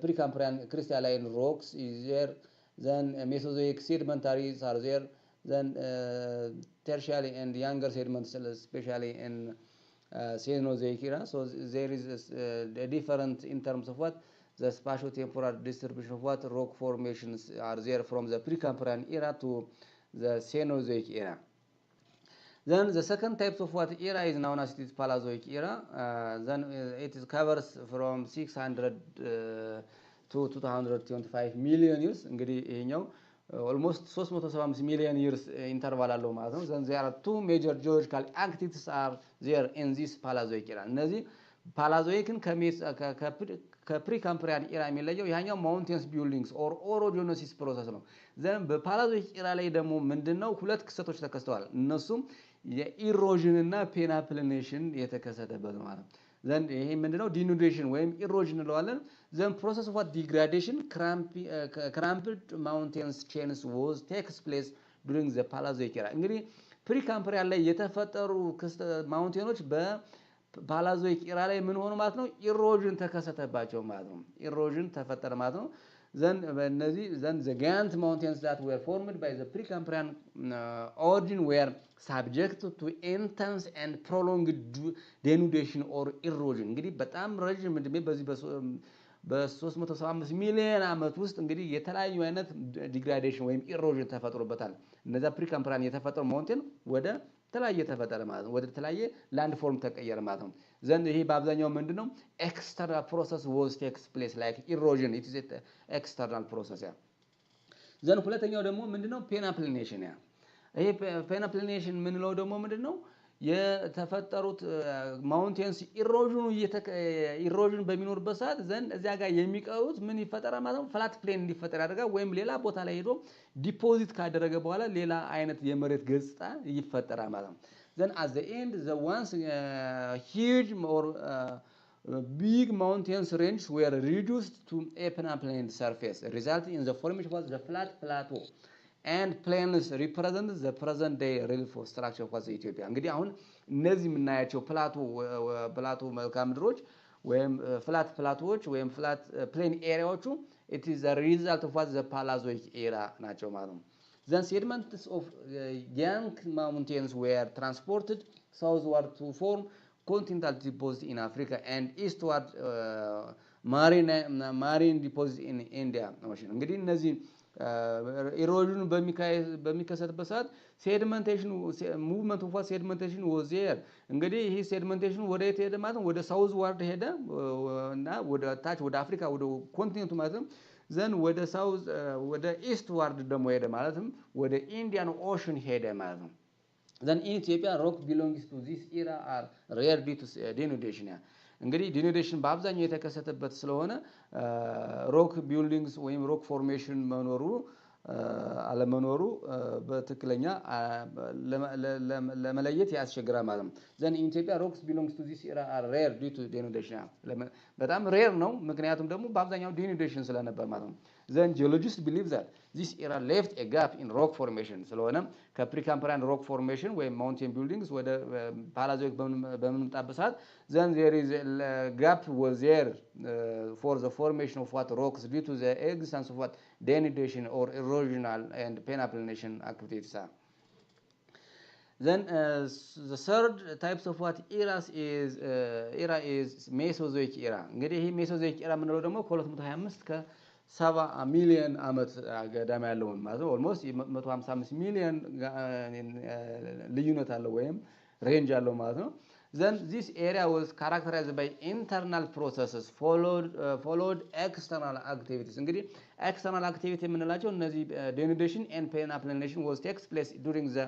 precambrian crystalline rocks is there, then Mesozoic sedimentaries are there, then tertiary and younger sediments especially in Cenozoic era. So there is a difference in terms of what the spatio-temporal distribution of what rock formations are there from the Precambrian era to the Cenozoic era. Then the second type of what era is known as this Paleozoic era. Then it is covers from 600 to 225 million years. እንግዲህ ይሄኛው almost 375 million years interval አለው ማለት ነው። then there are two major geological activities are there in this Paleozoic era። እነዚህ ፓላዞይክን ከፕሪካምፕሪያን ኢራ የሚለየው ያኛው ማውንቴንስ ቢልዲንግስ ኦር ኦሮጂኖሲስ ፕሮሰስ ነው። ዘን በፓላዞይክ ኢራ ላይ ደግሞ ምንድነው ሁለት ክስተቶች ተከስተዋል። እነሱም የኢሮዥን እና ፔናፕሊኔሽን የተከሰተበት ማለት ነው። ዘን ይሄ ምንድነው ዲኑዴሽን ወይም ኢሮዥን እንለዋለን። ዘን ፕሮሰስ ኦፍ ዲግራዴሽን ክራምፕድ ማውንቴንስ ቼንስ ዋዝ ቴክስ ፕሌስ ዱሪንግ ዘ ፓላዞይክ ኢራ። እንግዲህ ፕሪካምፕሪያን ላይ የተፈጠሩ ማውንቴኖች በፓላዞይክ ኢራ ላይ ምን ሆኑ ማለት ነው? ኢሮዥን ተከሰተባቸው ማለት ነው። ኢሮዥን ተፈጠረ ማለት ነው። then the giant mountains that were formed by the Precambrian origin were subject to intense and prolonged denudation or erosion። እንግዲህ በጣም ረጅም እድሜ በዚህ በ375 ሚሊዮን ዓመት ውስጥ እንግዲህ የተለያዩ አይነት ዲግራዴሽን ወይም ኢሮዥን ተፈጥሮበታል። እነዛ ፕሪካምፕሪያን የተፈጠሩ ማውንቴን ወደ ተለያየ ተፈጠረ ማለት ነው። ወደ ተለያየ ላንድ ፎርም ተቀየረ ማለት ነው። ዘንድ ይሄ በአብዛኛው ምንድነው ኤክስተርናል ፕሮሰስ was takes place like erosion, it is external process ያ። ዘንድ ሁለተኛው ደግሞ ምንድነው ፔናፕሊኔሽን ያ። ይሄ ፔናፕሊኔሽን ምንለው ደግሞ ምንድነው የተፈጠሩት ማውንቴንስ ኢሮዥን በሚኖርበት ሰዓት ዘንድ እዚያ ጋር የሚቀሩት ምን ይፈጠራል ማለት ነው? ፍላት ፕሌን እንዲፈጠር ያደርጋል። ወይም ሌላ ቦታ ላይ ሄዶ ዲፖዚት ካደረገ በኋላ ሌላ አይነት የመሬት ገጽታ ይፈጠራል ማለት ነው። then at the end the once huge or big mountains range were reduced to a penaplaned surface resulting in the formation of the flat plateau and plains represent the present day relief structure of Ethiopia። እንግዲህ አሁን እነዚህ የምናያቸው ፕላቶ መልክዓ ምድሮች ወይም ፍላት ፕላቶዎች ወይም ፍላት ፕሌን ኤሪያዎቹ it is the result of the Paleozoic era ናቸው ማለት ነው። Then sediments of young mountains were transported southward to form continental deposits in Africa and eastward marine deposits in India Ocean. እንግዲህ እነዚህ ኢሮዥኑ በሚከሰትበት ሰዓት ሴዲመንቴሽን ሙቭመንት ኦፍ ሴዲመንቴሽን was there። እንግዲህ ይህ ሴዲመንቴሽን ወደ የት ሄደ ማለት ነው? ወደ ሳውዝ ዋርድ ሄደ እና ወደ ታች ወደ አፍሪካ ወደ ኮንቲኔንቱ ማለት ነው። ዘን ወደ ሳውዝ ወደ ኢስት ዋርድ ደግሞ ሄደ ማለትም ወደ ኢንዲያን ኦሽን ሄደ ማለት ነው። Then in Ethiopia, rock belongs to this era are rare due to denudation. እንግዲህ ዲኖዴሽን በአብዛኛው የተከሰተበት ስለሆነ ሮክ ቢልዲንግስ ወይም ሮክ ፎርሜሽን መኖሩ አለመኖሩ በትክክለኛ ለመለየት ያስቸግራል ማለት ነው። ዘን ኢን ኢትዮጵያ ሮክስ ቢሎንግስ ቱ ዚስ ኤራ አር ሬር ዲው ቱ ዲኖዴሽን በጣም ሬር ነው፣ ምክንያቱም ደግሞ በአብዛኛው ዲኖዴሽን ስለነበር ማለት ነው። ዘን ጂኦሎጂስት ቢሊቭ ዛት ዚስ ኤራ ሌፍት ኤ ጋፕ ኢን ሮክ ፎርሜሽን ስለሆነ ከፕሪካምፕሪያን ሮክ ፎርሜሽን ወይም ማውንቴን ቢልዲንግስ ወደ ፓላዞይክ በምንመጣበት ሰዓት ዘን ዜር ኢዝ ጋፕ ዋዝ ዜር ፎር ዘ ፎርሜሽን ኦፍ ዋት ሮክስ ዲው ቱ ዘ ኤግዚስተንስ ኦፍ ዋት denudation or erosional and penaplanation activities are. Then the third types of what era is Mesozoic era. እንግዲህ ይሄ ሜሶዞይክ ኤራ የምንለው ደግሞ ከ225 ከ70 ሚሊዮን ዓመት ገዳማ ያለውን ማለት ነው። ኦልሞስት 155 ሚሊዮን ልዩነት አለው ወይም ሬንጅ አለው ማለት ነው። Then this area was characterized by internal processes followed external activities. እንግዲህ external activity የምንላቸው እነዚህ denudation and penaplanation was takes place during the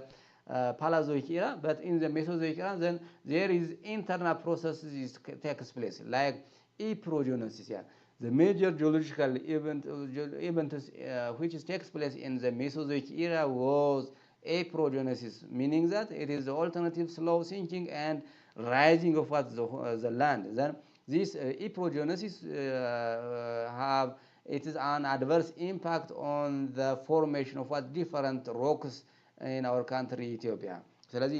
Paleozoic era, but in the Mesozoic era then there is internal processes takes place like eprogenesis. Yeah. The major geological event which takes place in the Mesozoic era was eprogenesis, meaning that it is the alternative slow sinking and rising of what the land. Then this eprogenesis it is an adverse impact on the formation of what different rocks in our country Ethiopia. ስለዚህ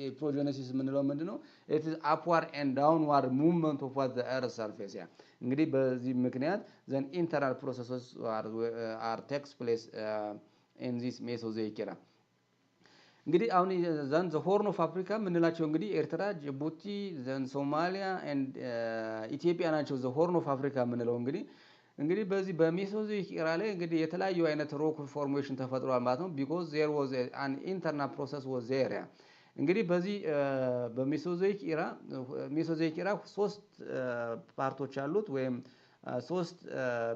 eprogenesis የምንለው ምንድነው? It is upward and downward movement of what the earth surface. እንግዲህ በዚህ ምክንያት then internal processes are takes place in this Mesozoic era. እንግዲህ አሁን ዘን ዘ ሆርን ኦፍ አፍሪካ የምንላቸው እንግዲህ ኤርትራ፣ ጅቡቲ፣ ዘን ሶማሊያ ኤንድ ኢትዮጵያ ናቸው። ዘ ሆርን ኦፍ አፍሪካ የምንለው እንግዲህ በዚህ በሜሶዞይክ ኤራ ላይ እንግዲህ የተለያዩ አይነት ሮክ ፎርሜሽን ተፈጥሯል ማለት ነው። ቢኮዝ ዜር ዋዝ አን ኢንተርናል ፕሮሰስ ዋዝ ዜር። እንግዲህ በዚህ በሜሶዞይክ ኤራ ሶስት ፓርቶች አሉት ወይም ሶስት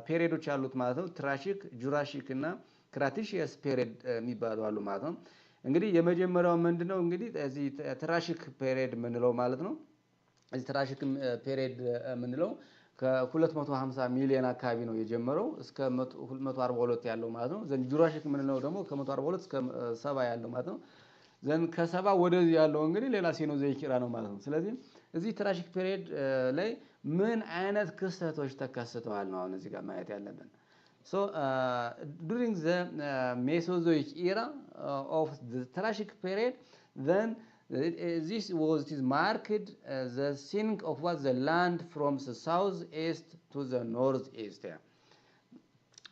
ፔሪዮዶች አሉት ማለት ነው። ትራሺክ፣ ጁራሺክ እና ክራቲሺየስ ፔሪዮድ የሚባሉ አሉ ማለት ነው። እንግዲህ የመጀመሪያው ምንድነው? እንግዲህ እዚህ ትራሺክ ፔሪዮድ የምንለው ማለት ነው። እዚህ ትራሺክ ፔሪዮድ የምንለው ከ250 ሚሊዮን አካባቢ ነው የጀመረው እስከ 242 ያለው ማለት ነው። ዘን ጁራሺክ የምንለው ደግሞ ከ142 እስከ 70 ያለው ማለት ነው። ዘን ከ70 ወደዚህ ያለው እንግዲህ ሌላ ሴኖዞይክ ኤራ ነው ማለት ነው። ስለዚህ እዚህ ትራሺክ ፔሪዮድ ላይ ምን አይነት ክስተቶች ተከስተዋል ነው አሁን እዚህ ጋር ማየት ያለብን። So during the Mesozoic era of the Triassic period, then this is marked the sink of what the land from the southeast to the northeast.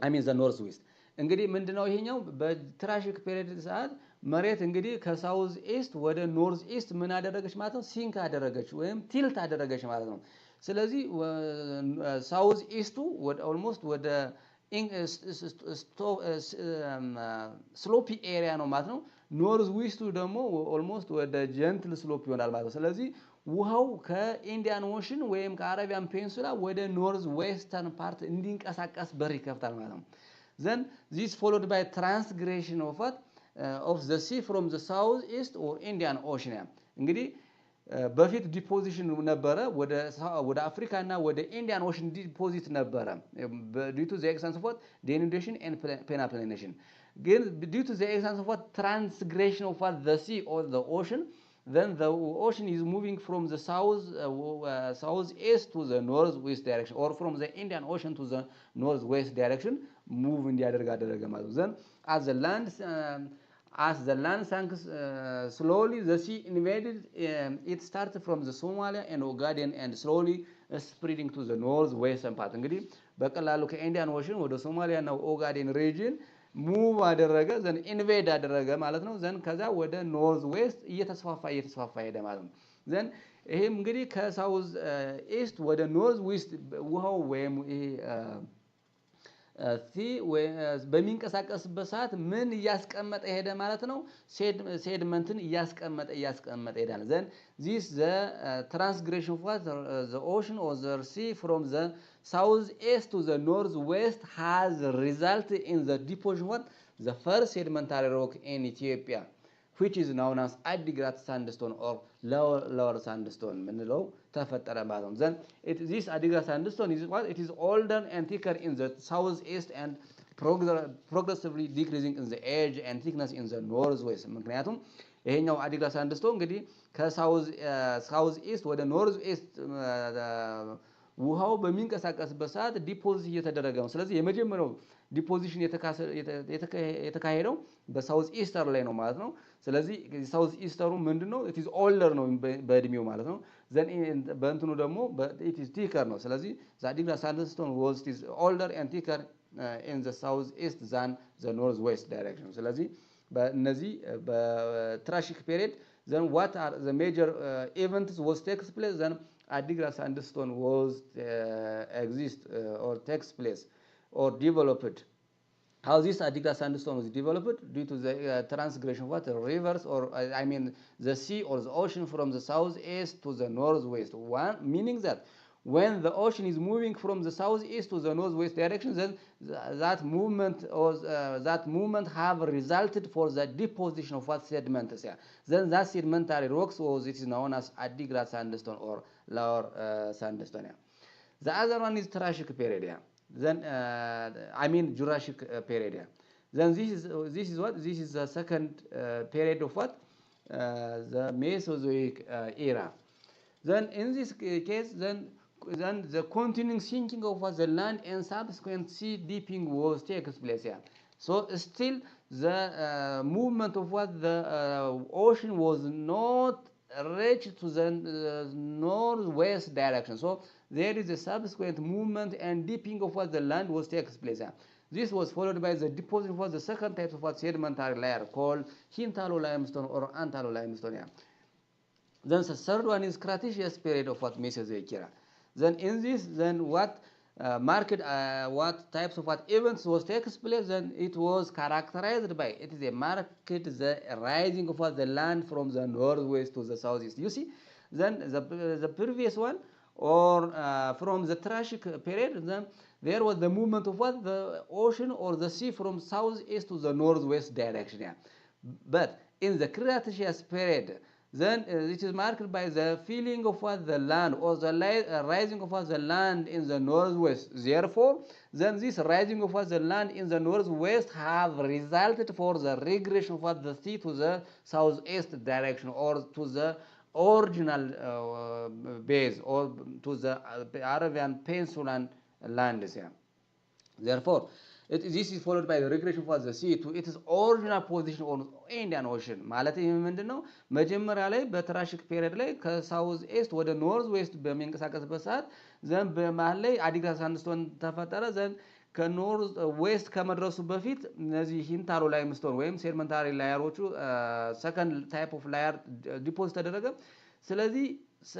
I mean the northwest. እንግዲህ ምንድነው ይሄኛው በትራሺክ ፔሪዮድ ሰዓት መሬት እንግዲህ ከሳውዝ ኢስት ወደ ኖርዝ ኢስት ምን አደረገች ማለት ነው? ሲንክ አደረገች ወይም ቲልት አደረገች ማለት ነው። ስለዚህ ሳውዝ ኢስቱ ወደ ኦልሞስት ወደ ስሎፒ ኤሪያ ነው ማለት ነው። ኖርዝ ዌስቱ ደግሞ ኦልሞስት ወደ ጀንትል ስሎፕ ይሆናል ማለት ነው። ስለዚህ ውሃው ከኢንዲያን ኦሽን ወይም ከአረቢያን ፔኒንሱላ ወደ ኖርዝ ዌስተርን ፓርት እንዲንቀሳቀስ በር ይከፍታል ማለት ነው። then this followed by transgression of what of the sea from the south east or Indian Ocean. እንግዲህ በፊት ዲፖዚሽን ነበረ ወደ አፍሪካ እና ወደ ኢንዲያን ኦሽን ዲፖዚት ነበረ due to the existence of what denudation and penaplanation. ግን due to the existence of what transgression of what the sea or the ocean, then the ocean is moving from the southeast to the northwest direction or from the Indian Ocean to the northwest direction move እንዲያደርግ አደረገ ማለት ነው። then as the land sank slowly the sea invaded it started from the Somalia and Ogaden and slowly spreading to the northwestern part. እንግዲህ በቀላሉ ከኢንዲያን ኦሽን ወደ ሶማሊያ እና ኦጋዴን ሪጅን ሙቭ አደረገ ዘን ኢንቬድ አደረገ ማለት ነው። ዘን ከዛ ወደ ኖርዝ ዌስት እየተስፋፋ ሄደ ማለት ነው። ዘን ይሄም እንግዲህ ከሳውዝ ኢስት ወደ ኖርዝ ዌስት ውሃው ወይም ይሄ በሚንቀሳቀስበት ሰዓት ምን እያስቀመጠ ሄደ ማለት ነው? ሴድመንትን እያስቀመጠ ይሄዳል። ዘን ዚስ ዘ ትራንስግሬሽን ኦፍ ዋት ዘ ኦሽን ኦር ዘ ሲ ፍሮም ዘ ሳውዝ ኤስት ቱ ዘ ኖርዝ ዌስት ሃዝ ሪዛልት ኢን ዘ ዲፖዚሽን ዋት ዘ ፈርስት ሴድመንታሪ ሮክ ኢን ኢትዮጵያ which is known as Adigrat sandstone or lower sandstone ምንለው ተፈጠረ ማለት ነው። then this Adigrat sandstone is what it is older and thicker in the southeast and progressively decreasing in the age and thickness in the northwest ምክንያቱም ይሄኛው Adigrat sandstone እንግዲህ ከሳውዝ ኢስት ወደ ኖርዝ ኢስት ውሃው በሚንቀሳቀስበት ሰዓት ዲፖዚት እየተደረገ ነው። ስለዚህ የመጀመሪያው ዲፖዚሽን የተካሄደው በሳውዝ ኢስተር ላይ ነው ማለት ነው። ስለዚህ ሳውዝ ኢስተሩ ምንድነው? ኢት ኢዝ ኦልደር ነው በእድሜው ማለት ነው። ዘን በእንትኑ ደግሞ ኢት ኢዝ ቲከር ነው። ስለዚህ Adigrat sandstone was is older and thicker in the south east than the north west direction። ስለዚህ በእነዚህ በትራሺክ ፔሪድ then what are the major events was takes place then Adigrat sandstone was exist or takes place or developed. How this Adigrat sandstone was developed due to the transgression of what rivers or I mean the sea or the ocean from the southeast to the northwest. One meaning that when the ocean is moving from the southeast to the northwest direction, then that movement have resulted for the deposition of what sediments. Yeah. Then that sedimentary rocks was it is known as Adigrat sandstone or lower sandstone. Yeah. The other one is Triassic period. Yeah. Then I mean Jurassic period. Yeah. Then this is what this is the second period of what the Mesozoic era. Then in this case, then the continuing sinking of the land and subsequent sea deeping was takes place here. So still the movement of what the ocean was not reached to the northwest direction. So there is a subsequent movement and deeping of what the land was takes place here. This was followed by the deposition of the second type of what sedimentary layer called Hintalo limestone or Antalo limestone here. Then the third one is Cretaceous period of what Mesozoic era. Then in this, then what what types of what events was takes place? Then it was characterized by it is a market the rising of what the land from the northwest to the southeast. You see, then the previous one or from the Triassic period, then there was the movement of what the ocean or the sea from southeast to the northwest direction. Yeah. But in the Cretaceous period, then it is marked by the filling of what the land or the rising of what the land in the northwest. Therefore, then this rising of what the land in the northwest have resulted for the regression of what the sea to the southeast direction or to the original base or to the Arabian Peninsula lands here. Therefore, this is followed by the regression of the sea to its original position on Indian Ocean. ማለት ይሄ ምንድነው? መጀመሪያ ላይ በትራሺክ ፔሪድ ላይ ከሳውዝ ኤስት ወደ ኖርዝ ዌስት በሚንቀሳቀስበት ሰዓት ዘን በመሃል ላይ Adigrat sandstone ተፈጠረ። ዘን ከኖርዝ ዌስት ከመድረሱ በፊት እነዚህ ሂንታሎ ላይምስቶን ወይም ሴድመንታሪ ላየሮቹ ሰከንድ ታይፕ ኦፍ ላየር ዲፖዚት ተደረገ። ስለዚህ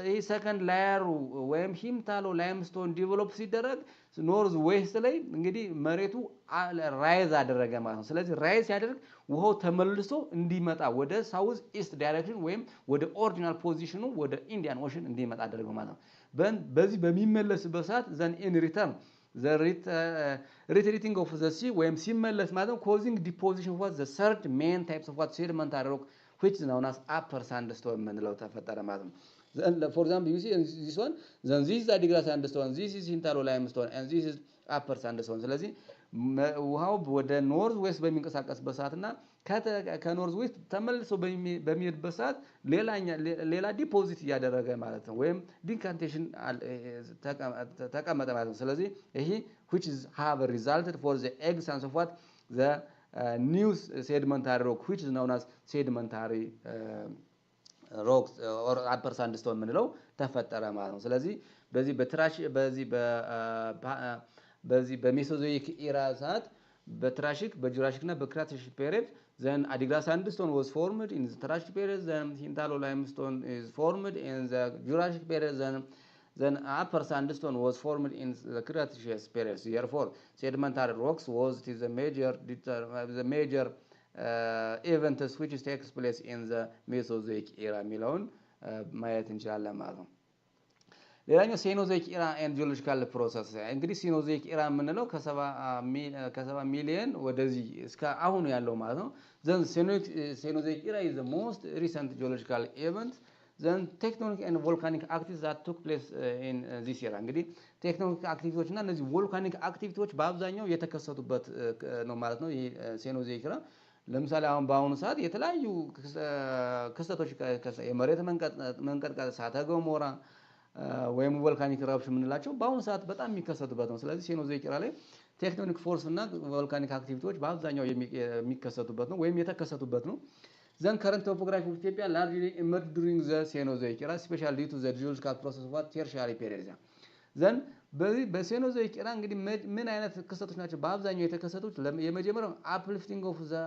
ይሄ ሰከንድ ላየሩ ወይም ሂንታሎ ላይምስቶን ዲቨሎፕ ሲደረግ ኖርዝ ዌስት ላይ እንግዲህ መሬቱ ራይዝ አደረገ ማለት ነው። ስለዚህ ራይዝ ሲያደርግ ውሃው ተመልሶ እንዲመጣ ወደ ሳውዝ ኢስት ዳይሬክሽን ወይም ወደ ኦሪጂናል ፖዚሽኑ ወደ ኢንዲያን ኦሽን እንዲመጣ አደረገው ማለት ነው። በዚህ በሚመለስበት ሰዓት ዘን ኢን ሪተርን the retreating of the sea ወይም ሲመለስ ማለት ነው causing deposition of the third main types of what sedimentary rock which is known as upper sandstone ምንለው ተፈጠረ ማለት ነው። For example, you see this one, then this is Adigrat sandstone, this is Hintalo limestone, and this is upper sandstone. ስለዚህ ውሃው ወደ ኖርዝ ዌስት በሚንቀሳቀስበት ሰዓትና ከኖርዝ ዌስት ተመልሶ በሚሄድበት ሰዓት ሌላ ዲፖዚት እያደረገ ማለት ነው ወይም ዲካንቴሽን ተቀመጠ ማለት ነው። ስለዚህ ይሄ which is have resulted for the existence of what the new sedimentary rock which is known as sedimentary ሮክስ ኦር አፐር ሳንድስቶን ምንለው ተፈጠረ ማለት ነው። ስለዚህ በዚህ በሜሶዞይክ ኢራ ሰዓት በትራሺክ በጁራሺክ እና በክራቲሽክ period. Then Adigra sandstone was formed in the Triassic period. Then Hintalo limestone is formed in the Jurassic period. Then upper sandstone was formed in the Cretaceous period. Therefore, sedimentary rocks was the major events which takes place in the Mesozoic era የሚለውን ማየት እንችላለን ማለት ነው። ሌላኛው ሴኖዞይክ ኢራ ኤንድ ጂኦሎጂካል ፕሮሰስ እንግዲህ ሴኖዞይክ ኢራ የምንለው ከ70 ሚሊዮን ወደዚህ እስከ አሁን ያለው ማለት ነው። ዘን ሴኖዞይክ ኢራ is the most recent geological event. Then tectonic and volcanic activities that took place in this era እንግዲህ ቴክቶኒክ አክቲቪቲዎች እና እነዚህ ቮልካኒክ አክቲቪቲዎች በአብዛኛው የተከሰቱበት ነው ማለት ነው። ይሄ ሴኖዞይክ ኢራ ለምሳሌ አሁን በአሁኑ ሰዓት የተለያዩ ክስተቶች የመሬት መንቀጥቀጥ፣ እሳተ ገሞራ ወይም ቮልካኒክ ኢራፕሽን የምንላቸው በአሁኑ ሰዓት በጣም የሚከሰቱበት ነው። ስለዚህ ሴኖዞይክ ኢራ ላይ ቴክቶኒክ ፎርስ እና ቮልካኒክ አክቲቪቲዎች በአብዛኛው የሚከሰቱበት ነው ወይም የተከሰቱበት ነው። Then current topography of Ethiopia largely emerged during the Cenozoic era, especially due to the geological process of tertiary period. Then በሴኖዞይክ ኢራ እንግዲህ ምን አይነት ክስተቶች ናቸው በአብዛኛው የተከሰቱት? የመጀመሪያው uplifting of the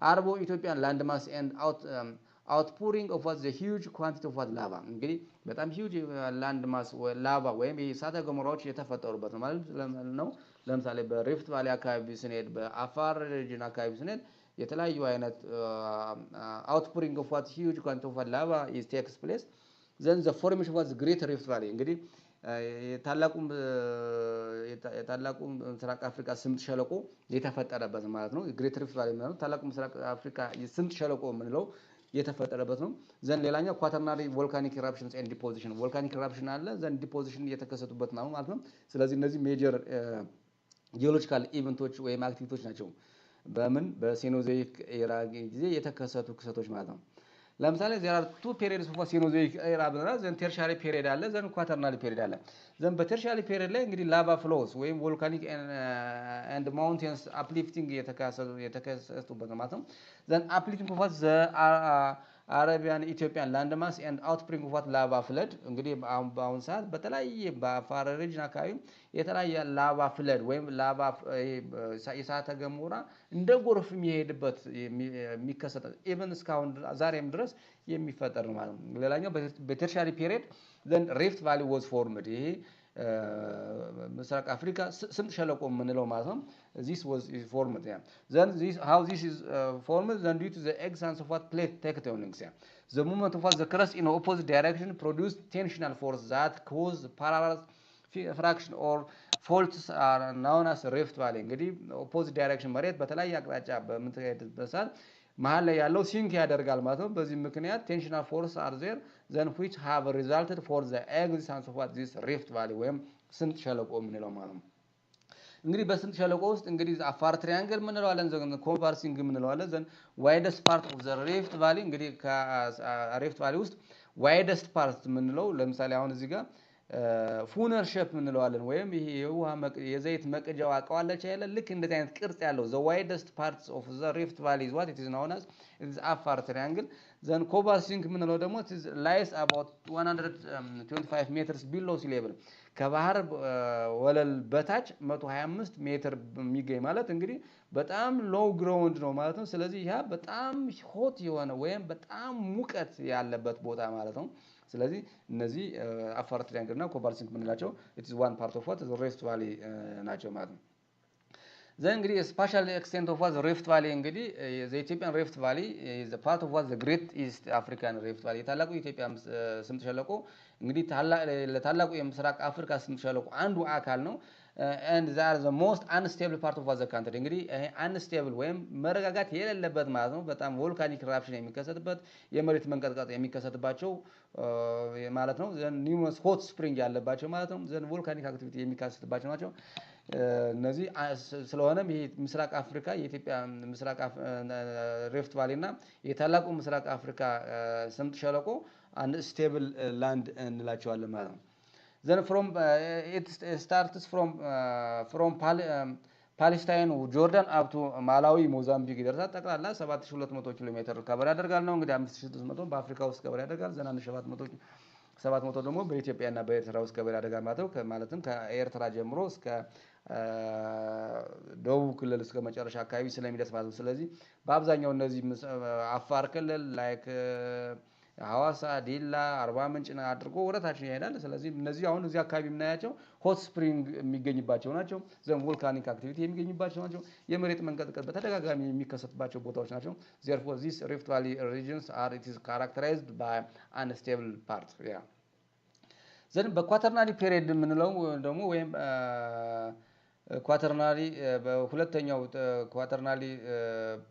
Arabo Ethiopian landmass and outpouring of the huge quantity of lava እንግዲህ በጣም huge landmass ላቫ ወይም የእሳተ ገሞራዎች የተፈጠሩበት ነው ማለት ነው። ለምሳሌ በሪፍት ቫሊ አካባቢ ስንሄድ፣ በአፋር ሪጅን አካባቢ ስንሄድ የተለያዩ አይነት outpouring of huge quantity of lava is takes place. Then the formation was great rift valley እንግዲህ የታላቁ ምስራቅ አፍሪካ ስምጥ ሸለቆ የተፈጠረበት ማለት ነው። ግሬት ሪፍት ቫሊ ማለት ታላቁ ምስራቅ አፍሪካ ስምጥ ሸለቆ የምንለው የተፈጠረበት ነው። ዘን ሌላኛው ኳተርናሪ ቮልካኒክ ኢራፕሽንስ ኤንድ ዲፖዚሽን ቮልካኒክ ኢራፕሽን አለ፣ ዘን ዲፖዚሽን የተከሰቱበት ነው ማለት ነው። ስለዚህ እነዚህ ሜጀር ጂኦሎጂካል ኢቨንቶች ወይም አክቲቪቲዎች ናቸው በሴኖዞይክ ኢራ ጊዜ የተከሰቱ ክስተቶች ማለት ነው። ለምሳሌ there are two periods of Cenozoic era ብለናል። ዘን ተርሻሪ ፔሪድ አለ፣ ዘን ኳተርናሪ ፔሪድ አለ። ዘን በተርሻሪ ፔሪድ ላይ እንግዲህ ላቫ ፍሎስ ወይም ቮልካኒክ ኤንድ ማውንቴንስ አፕሊፍቲንግ የተከሰቱበት ማለት ነው። ዘን አፕሊፍቲንግ ኦፍ ዘ አረቢያን ኢትዮጵያን ላንድማስ ኤንድ አውትስፕሪንግ ኦፍ ላቫ ፍለድ እንግዲህ በአሁን ሰዓት በተለያየ በአፋር ሪጅን አካባቢ የተለያየ ላቫ ፍለድ ወይም ላቫ የእሳተ ገሞራ እንደ ጎርፍ የሚሄድበት የሚከሰት ኢቨን እስካሁን ዛሬም ድረስ የሚፈጠር ነው ማለት ነው። ሌላኛው በተርሻሪ ፔሪድ ዘን ሪፍት ቫሊ ዋዝ ፎርምድ ይሄ ምስራቅ አፍሪካ ስምጥ ሸለቆ የምንለው ማለት ነው። this was formed then how this is formed then due to the existence of plate tectonics the movement of the crust in opposite direction produced tensional force that cause parallel fraction or faults are known as rift valley እንግዲህ opposite direction መሬት በተለያየ አቅጣጫ በምትሄድበት ሰዓት መሃል ላይ ያለው ሲንክ ያደርጋል ማለት ነው። በዚህ ምክንያት ቴንሽናል ፎርስ አር ዜር ዘን which have resulted for the existence of this rift valley ወይም ስምጥ ሸለቆ የምንለው ማለት ነው። እንግዲህ በስምጥ ሸለቆ ውስጥ እንግዲህ አፋር ትሪያንግል የምንለው አለ፣ ዘን ኮምፓርሲንግ የምንለው አለ። ዘን ዋይደስት ፓርት ኦፍ ዘ ሪፍት ቫሊ እንግዲህ ከሪፍት ቫሊ ውስጥ ዋይደስት ፓርት የምንለው ለምሳሌ አሁን እዚህ ጋር ፉነር ሼፕ እንለዋለን ወይም ይሄ የውሃ የዘይት መቅጃው አቀዋለች አይደል? ልክ እንደዚህ አይነት ቅርጽ ያለው the widest parts of the rift valley is what it is known as it is Afar triangle. then Kobar sink የምንለው ደግሞ it is lies about 125 meters below sea level ከባህር ወለል በታች 125 ሜትር የሚገኝ ማለት እንግዲህ በጣም ሎው ግራውንድ ነው ማለት ነው። ስለዚህ ያ በጣም ሆት የሆነ ወይም በጣም ሙቀት ያለበት ቦታ ማለት ነው። ስለዚህ እነዚህ አፋር ትሪያንግል እና ኮባር ሲንክ የምንላቸው it is one part of what the rift valley ናቸው ማለት ነው። ዘን እንግዲህ ስፔሻል ኤክስቴንት ኦፍ the rift valley እንግዲህ the Ethiopian rift valley is a part of what the great east African rift valley የታላቁ የኢትዮጵያ ስምጥ ሸለቆ እንግዲህ ለታላቁ የምስራቅ አፍሪካ ስምጥ ሸለቆ አንዱ አካል ነው። and they are the most unstable part of the country እንግዲህ unstable ወይም መረጋጋት የሌለበት ማለት ነው። በጣም ቮልካኒክ ኢራፕሽን የሚከሰትበት የመሬት መንቀጥቀጥ የሚከሰትባቸው ማለት ነው። ዘን ኒውመስ ሆት ስፕሪንግ ያለባቸው ማለት ነው። ዘን ቮልካኒክ አክቲቪቲ የሚከሰትባቸው ናቸው እነዚህ። ስለሆነም ይሄ ምስራቅ አፍሪካ የኢትዮጵያ ምስራቅ ሪፍት ቫሊ እና የታላቁ ምስራቅ አፍሪካ ስምጥ ሸለቆ unstable land እንላቸዋለን ማለት ነው። then from it starts from ፓሌስታይን ጆርዳን አፕ ቱ ማላዊ ሞዛምቢክ ይደርሳል። ጠቅላላ 7200 ኪሎ ሜትር ከቨር ያደርጋል ነው እንግዲህ 5600 በአፍሪካ ውስጥ ከቨር ያደርጋል። ዘን 1700 700 ደግሞ በኢትዮጵያና በኤርትራ ውስጥ ከበረሃ አደጋ ማለትም ከኤርትራ ጀምሮ እስከ ደቡብ ክልል እስከ መጨረሻ አካባቢ ስለሚደርስ ማለት ነው። ስለዚህ በአብዛኛው እነዚህ አፋር ክልል ላይክ ሐዋሳ፣ ዲላ፣ አርባ ምንጭን አድርጎ ወደታችን ይሄዳል። ስለዚህ እነዚህ አሁን እዚህ አካባቢ የምናያቸው ሆት ስፕሪንግ የሚገኝባቸው ናቸው። ዘን ቮልካኒክ አክቲቪቲ የሚገኝባቸው ናቸው። የመሬት መንቀጥቀጥ በተደጋጋሚ የሚከሰትባቸው ቦታዎች ናቸው። therefore these rift valley regions are it is characterized by unstable parts yeah ዘን በኳተርናሪ ፔሪየድ የምንለው ደግሞ ወይም ኳተርናሪ በሁለተኛው ኳተርናሪ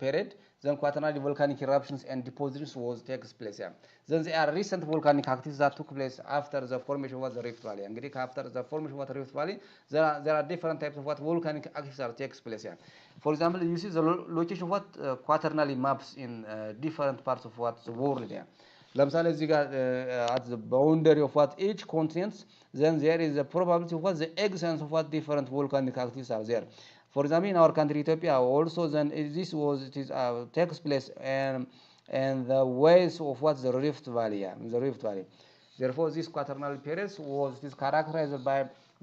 ፔሪየድ then quaternary volcanic eruptions and depositions was takes place yeah then there are recent volcanic activities that took place after the formation of the rift valley እንግዲህ after the formation of the rift valley there are different types of what volcanic activities that takes place yeah for example you see the location of what quaternary maps in different parts of what the world yeah ለምሳሌ እዚህ ጋር at the boundary of what each continent then there is a probability of what the existence of what different volcanic activities are there. For example, in our country Ethiopia also then this was it is takes place and the ways of what the Rift Valley yeah, the Rift Valley. Therefore this quaternary periods was it is characterized by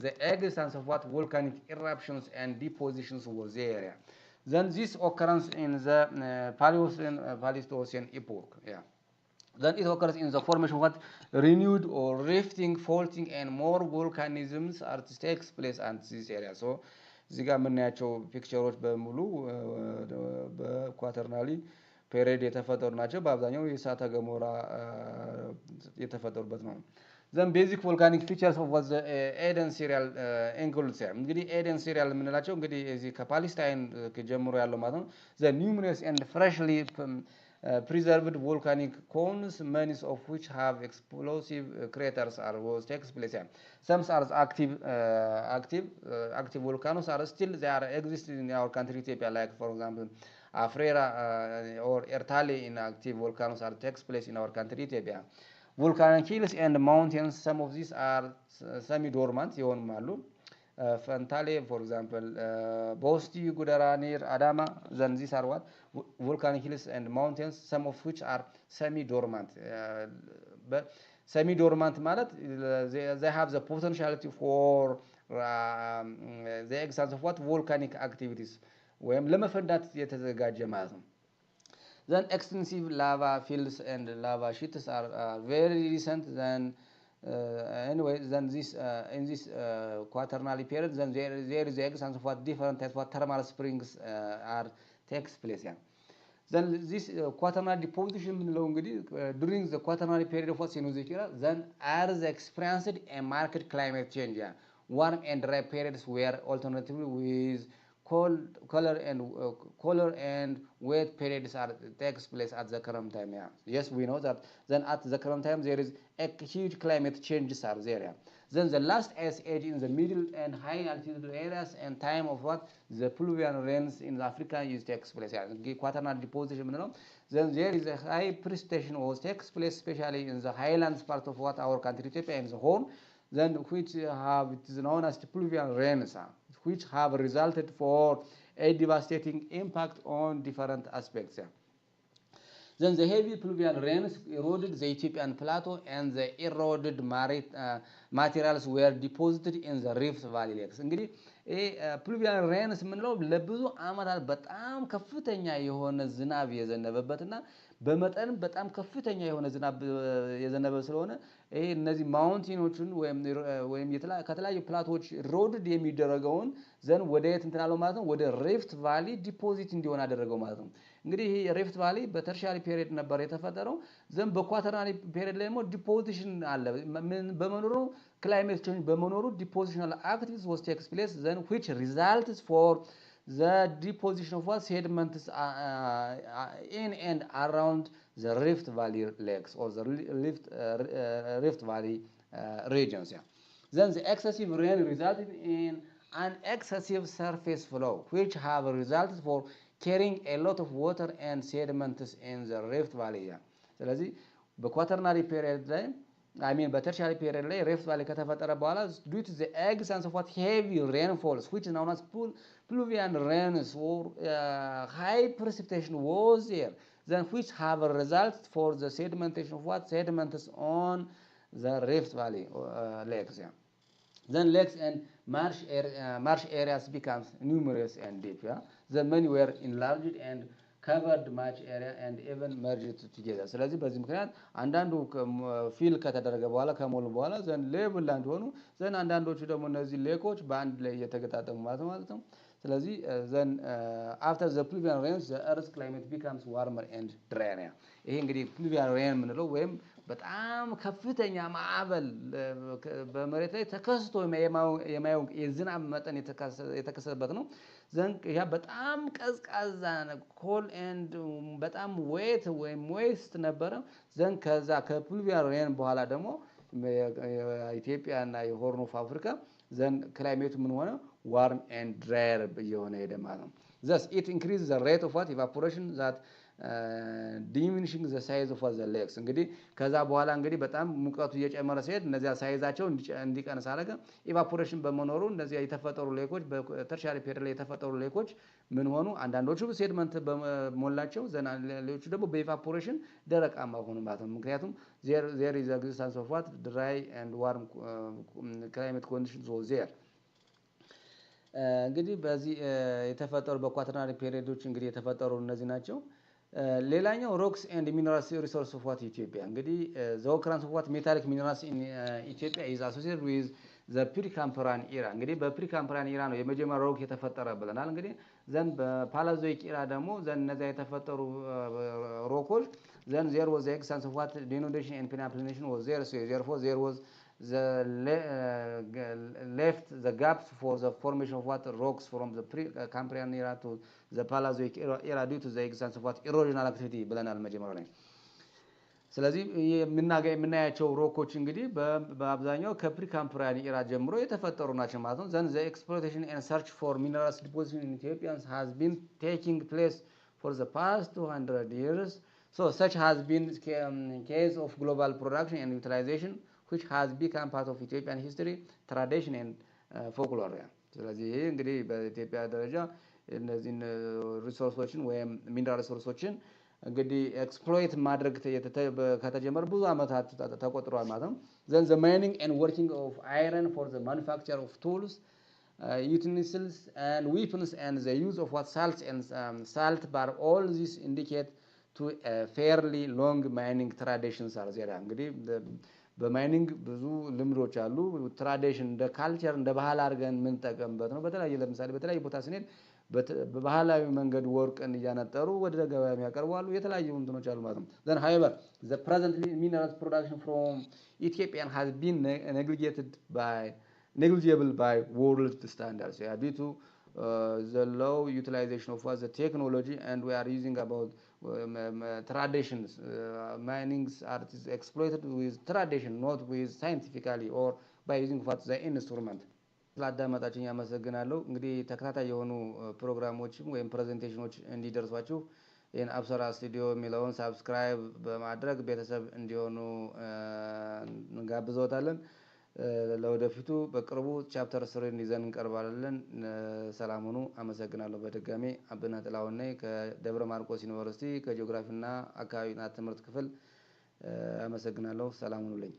the existence of what volcanic eruptions and depositions was there. Yeah. Then this occurrence in the Paleistocene epoch yeah. Then it occurs in the formation of what renewed or rifting, faulting, and more volcanisms are takes place at this area. So, እዚህ ጋር የምናያቸው ፒክቸሮች በሙሉ በኳተርናሊ ፔሪየድ የተፈጠሩ ናቸው። በአብዛኛው የእሳተ ገሞራ የተፈጠሩበት ነው። ዘን ቤዚክ ቮልካኒክ ፊቸርስ ኦፍ ዋት ዘ ኤደን ሲሪያል ኢንክሉድስ እንግዲህ ኤደን ሲሪያል የምንላቸው እንግዲህ እዚህ ከፓሌስታይን ጀምሮ ያለው ማለት ነው። ዘ ኒውመረስ ኤንድ ፍሬሽሊ preserved volcanic cones, many of which have explosive craters are was takes place. Some are active volcanoes are still they are existing in our country Ethiopia, like for example, Afrera or Ertale in active volcanoes are takes place in our country Ethiopia. Volcanic hills and mountains, some of these are semi-dormant. Fantale, for example, Bosti, Gudaranir, Adama, then these are what? Volcanic hills and mountains, some of which are semi-dormant. But semi-dormant ማለት they have the potentiality for the existence of what? Volcanic activities. ወይም ለመፈንዳት የተዘጋጀ ማለት ነው። Then extensive lava fields and lava sheets are very recent than anyway then this in this quaternary period then there is the existence of what different types of thermal springs are takes place yeah. Then this quaternary deposition የምንለው እንግዲህ during the quaternary period of what Cenozoic era then Earth experienced a marked climate change yeah. Warm and dry periods were alternatively with color and wet periods are takes place at the current time yeah. Yes, we know that then at the current time there is a huge climate changes are there yeah. Then the last ice age in the middle and high altitude areas and time of what the pluvial rains in Africa is takes place yeah. Quaternary deposition then there is a high precipitation was takes place especially in the highlands part of what our country Ethiopia and the Horn then which have it is known as the pluvial rains which have resulted for a devastating impact on different aspects yeah. Then the heavy pluvial rains eroded the Ethiopian plateau and the eroded materials were deposited in the Rift Valley lakes. እንግዲህ pluvial rains የምንለው ለብዙ አመታት በጣም ከፍተኛ የሆነ ዝናብ የዘነበበትና በመጠን በጣም ከፍተኛ የሆነ ዝናብ የዘነበ ስለሆነ እነዚህ ማውንቴኖችን ወይም ከተለያዩ ፕላቶች ሮድድ የሚደረገውን ዘን ወደ የት እንትናለው ማለት ነው ወደ ሪፍት ቫሊ ዲፖዚት እንዲሆን አደረገው ማለት ነው። እንግዲህ ይሄ ሪፍት ቫሊ በተርሻሪ ፔሪየድ ነበር የተፈጠረው ዘን በኳተርናሪ ፔሪየድ ላይ ደግሞ ዲፖዚሽን አለ በመኖሩ ክላይሜት ቼንጅ በመኖሩ ዲፖዚሽናል አክቲቪቲስ was takes place then which results for the deposition of what sediments in and around the Rift Valley lakes or the Rift Valley regions yeah. Then the excessive rain resulted in an excessive surface flow which have resulted for carrying a lot of water and sediments in the Rift Valley yeah. ስለዚህ በኳተርናሪ ፔሪየድ ላይ በተርሻሪ ፔሪየድ ላይ ሪፍት ቫሊ ከተፈጠረ በኋላ due to the existence of what heavy rainfalls which is known as pluvial rains or high precipitation was there then which have a result for the sedimentation of what sediments on the Rift Valley lakes. Yeah. Then lakes and marsh areas becomes numerous and deep. Yeah? The many were enlarged and covered much area and even merged together. ስለዚህ በዚህ ምክንያት አንዳንዱ ፊል ከተደረገ በኋላ ከሞሉ በኋላ ዘን ሌብል ላንድ ሆኑ ዘን አንዳንዶቹ ደግሞ እነዚህ ሌኮች በአንድ ላይ እየተገጣጠሙ ማለት ነው። ስለዚህ ዘን after the pluvial rains the earth's climate becomes warmer and drier. ይሄ እንግዲህ pluvial rain የምንለው ወይም በጣም ከፍተኛ ማዕበል በመሬት ላይ ተከስቶ የማየው የዝናብ መጠን የተከሰተበት ነው። ዘን ያ በጣም ቀዝቃዛ ኮል ኤንድ በጣም ዌት ወይም ሞይስት ነበረ። ዘን ከዛ ከፕሉቪያል ሬን በኋላ ደግሞ ኢትዮጵያ እና የሆርን ኦፍ አፍሪካ ዘን ክላይሜቱ ምን ሆነ ዋርም ኤንድ ድራየር እየሆነ ሄደ ማለት ነው። thus it increases the rate of what evaporation that diminishing the size of the lakes. እንግዲህ ከዛ በኋላ እንግዲህ በጣም ሙቀቱ እየጨመረ ሲሄድ እነዚያ ሳይዛቸው እንዲቀንስ አደረገ። ኢቫፖሬሽን በመኖሩ እነዚያ የተፈጠሩ ሌኮች በተርሻሪ ፔሪድ ላይ የተፈጠሩ ሌኮች ምን ሆኑ? አንዳንዶቹ ሴድመንት በሞላቸው ዘና ሌሎቹ ደግሞ በኢቫፖሬሽን ደረቃማ ሆኑ ማለት ነው። ምክንያቱም there is existence of what dry and warm climate conditions was there. እንግዲህ በዚህ የተፈጠሩ በኳተርናሪ ፔሪዶች እንግዲህ የተፈጠሩ እነዚህ ናቸው። ሌላኛው ሮክስ ኤንድ ሚነራልስ ሪሶርስ ኦፍ ዋት ኢትዮጵያ እንግዲህ ዘ ኦከራንስ ኦፍ ዋት ሜታሊክ ሚነራልስ ኢን ኢትዮጵያ ኢዝ አሶሲየትድ ዊዝ ዘ ፕሪካምፐራን ኢራ። እንግዲህ በፕሪካምፐራን ኢራ ነው የመጀመሪያው ሮክ የተፈጠረ ብለናል። እንግዲህ ዘን በፓላዞይክ ኢራ ደግሞ ዘን እነዚያ የተፈጠሩ ሮኮች ዘን ዜር ዋዝ ዘ ኤክስታንስ ኦፍ ዋት ዲኖዴሽን ኤንድ ፔናፕሊኔሽን ዋዝ ዜር ሶ ዜርፎር ዜር ዋዝ the left the gaps for the formation of what rocks from the pre-Cambrian era to the Paleozoic era due to the existence of what erosional activity ብለናል መጀመሪያ ላይ። ስለዚህ የምናያቸው ሮኮች እንግዲህ በአብዛኛው ከፕሪካምፕሪያን ኢራ ጀምሮ የተፈጠሩ ናቸው ማለት ነው። then the exploitation and search for minerals deposition in Ethiopia has been taking place for the past 200 years. So such has been case of global production and utilization which has become part of Ethiopian history, tradition and folklore. ስለዚህ ይሄ እንግዲህ በኢትዮጵያ ደረጃ እነዚህን ሪሶርሶችን ወይም ሚነራል ሪሶርሶችን እንግዲህ ኤክስፕሎይት ማድረግ ከተጀመረ ብዙ አመታት ተቆጥሯል ማለት ነው። then the mining and working of iron for the manufacture of tools, utensils and weapons and the use of what salts and salt bar, all these indicate to a fairly long mining traditions are there. እንግዲህ በማይኒንግ ብዙ ልምዶች አሉ። ትራዲሽን እንደ ካልቸር እንደ ባህል አድርገን የምንጠቀምበት ነው። በተለያየ ለምሳሌ በተለያየ ቦታ ስንሄድ በባህላዊ መንገድ ወርቅን እያነጠሩ ወደ ገበያ የሚያቀርቡ አሉ። የተለያዩ እንትኖች አሉ ማለት ነው። then however the presently minerals production from Ethiopia has been negligible by world standards, yeah, due to the low utilization of the technology, and we are using about traditions. Minings are exploited with tradition, not with scientifically or by using what the instrument. ስላዳመጣችሁኝ አመሰግናለሁ። እንግዲህ ተከታታይ የሆኑ ፕሮግራሞችም ወይም ፕሬዘንቴሽኖች እንዲደርሷችሁ ይህን አብሰራ ስቱዲዮ የሚለውን ሳብስክራይብ በማድረግ ቤተሰብ እንዲሆኑ እንጋብዘዎታለን። ለወደፊቱ በቅርቡ ቻፕተር 3 ይዘን እንቀርባለን። ሰላም ሁኑ። አመሰግናለሁ። በድጋሚ አብነህ ጥላሁን ነኝ ከደብረ ማርቆስ ዩኒቨርሲቲ ከጂኦግራፊና አካባቢ ጥናት ትምህርት ክፍል። አመሰግናለሁ። ሰላም ሁኑልኝ።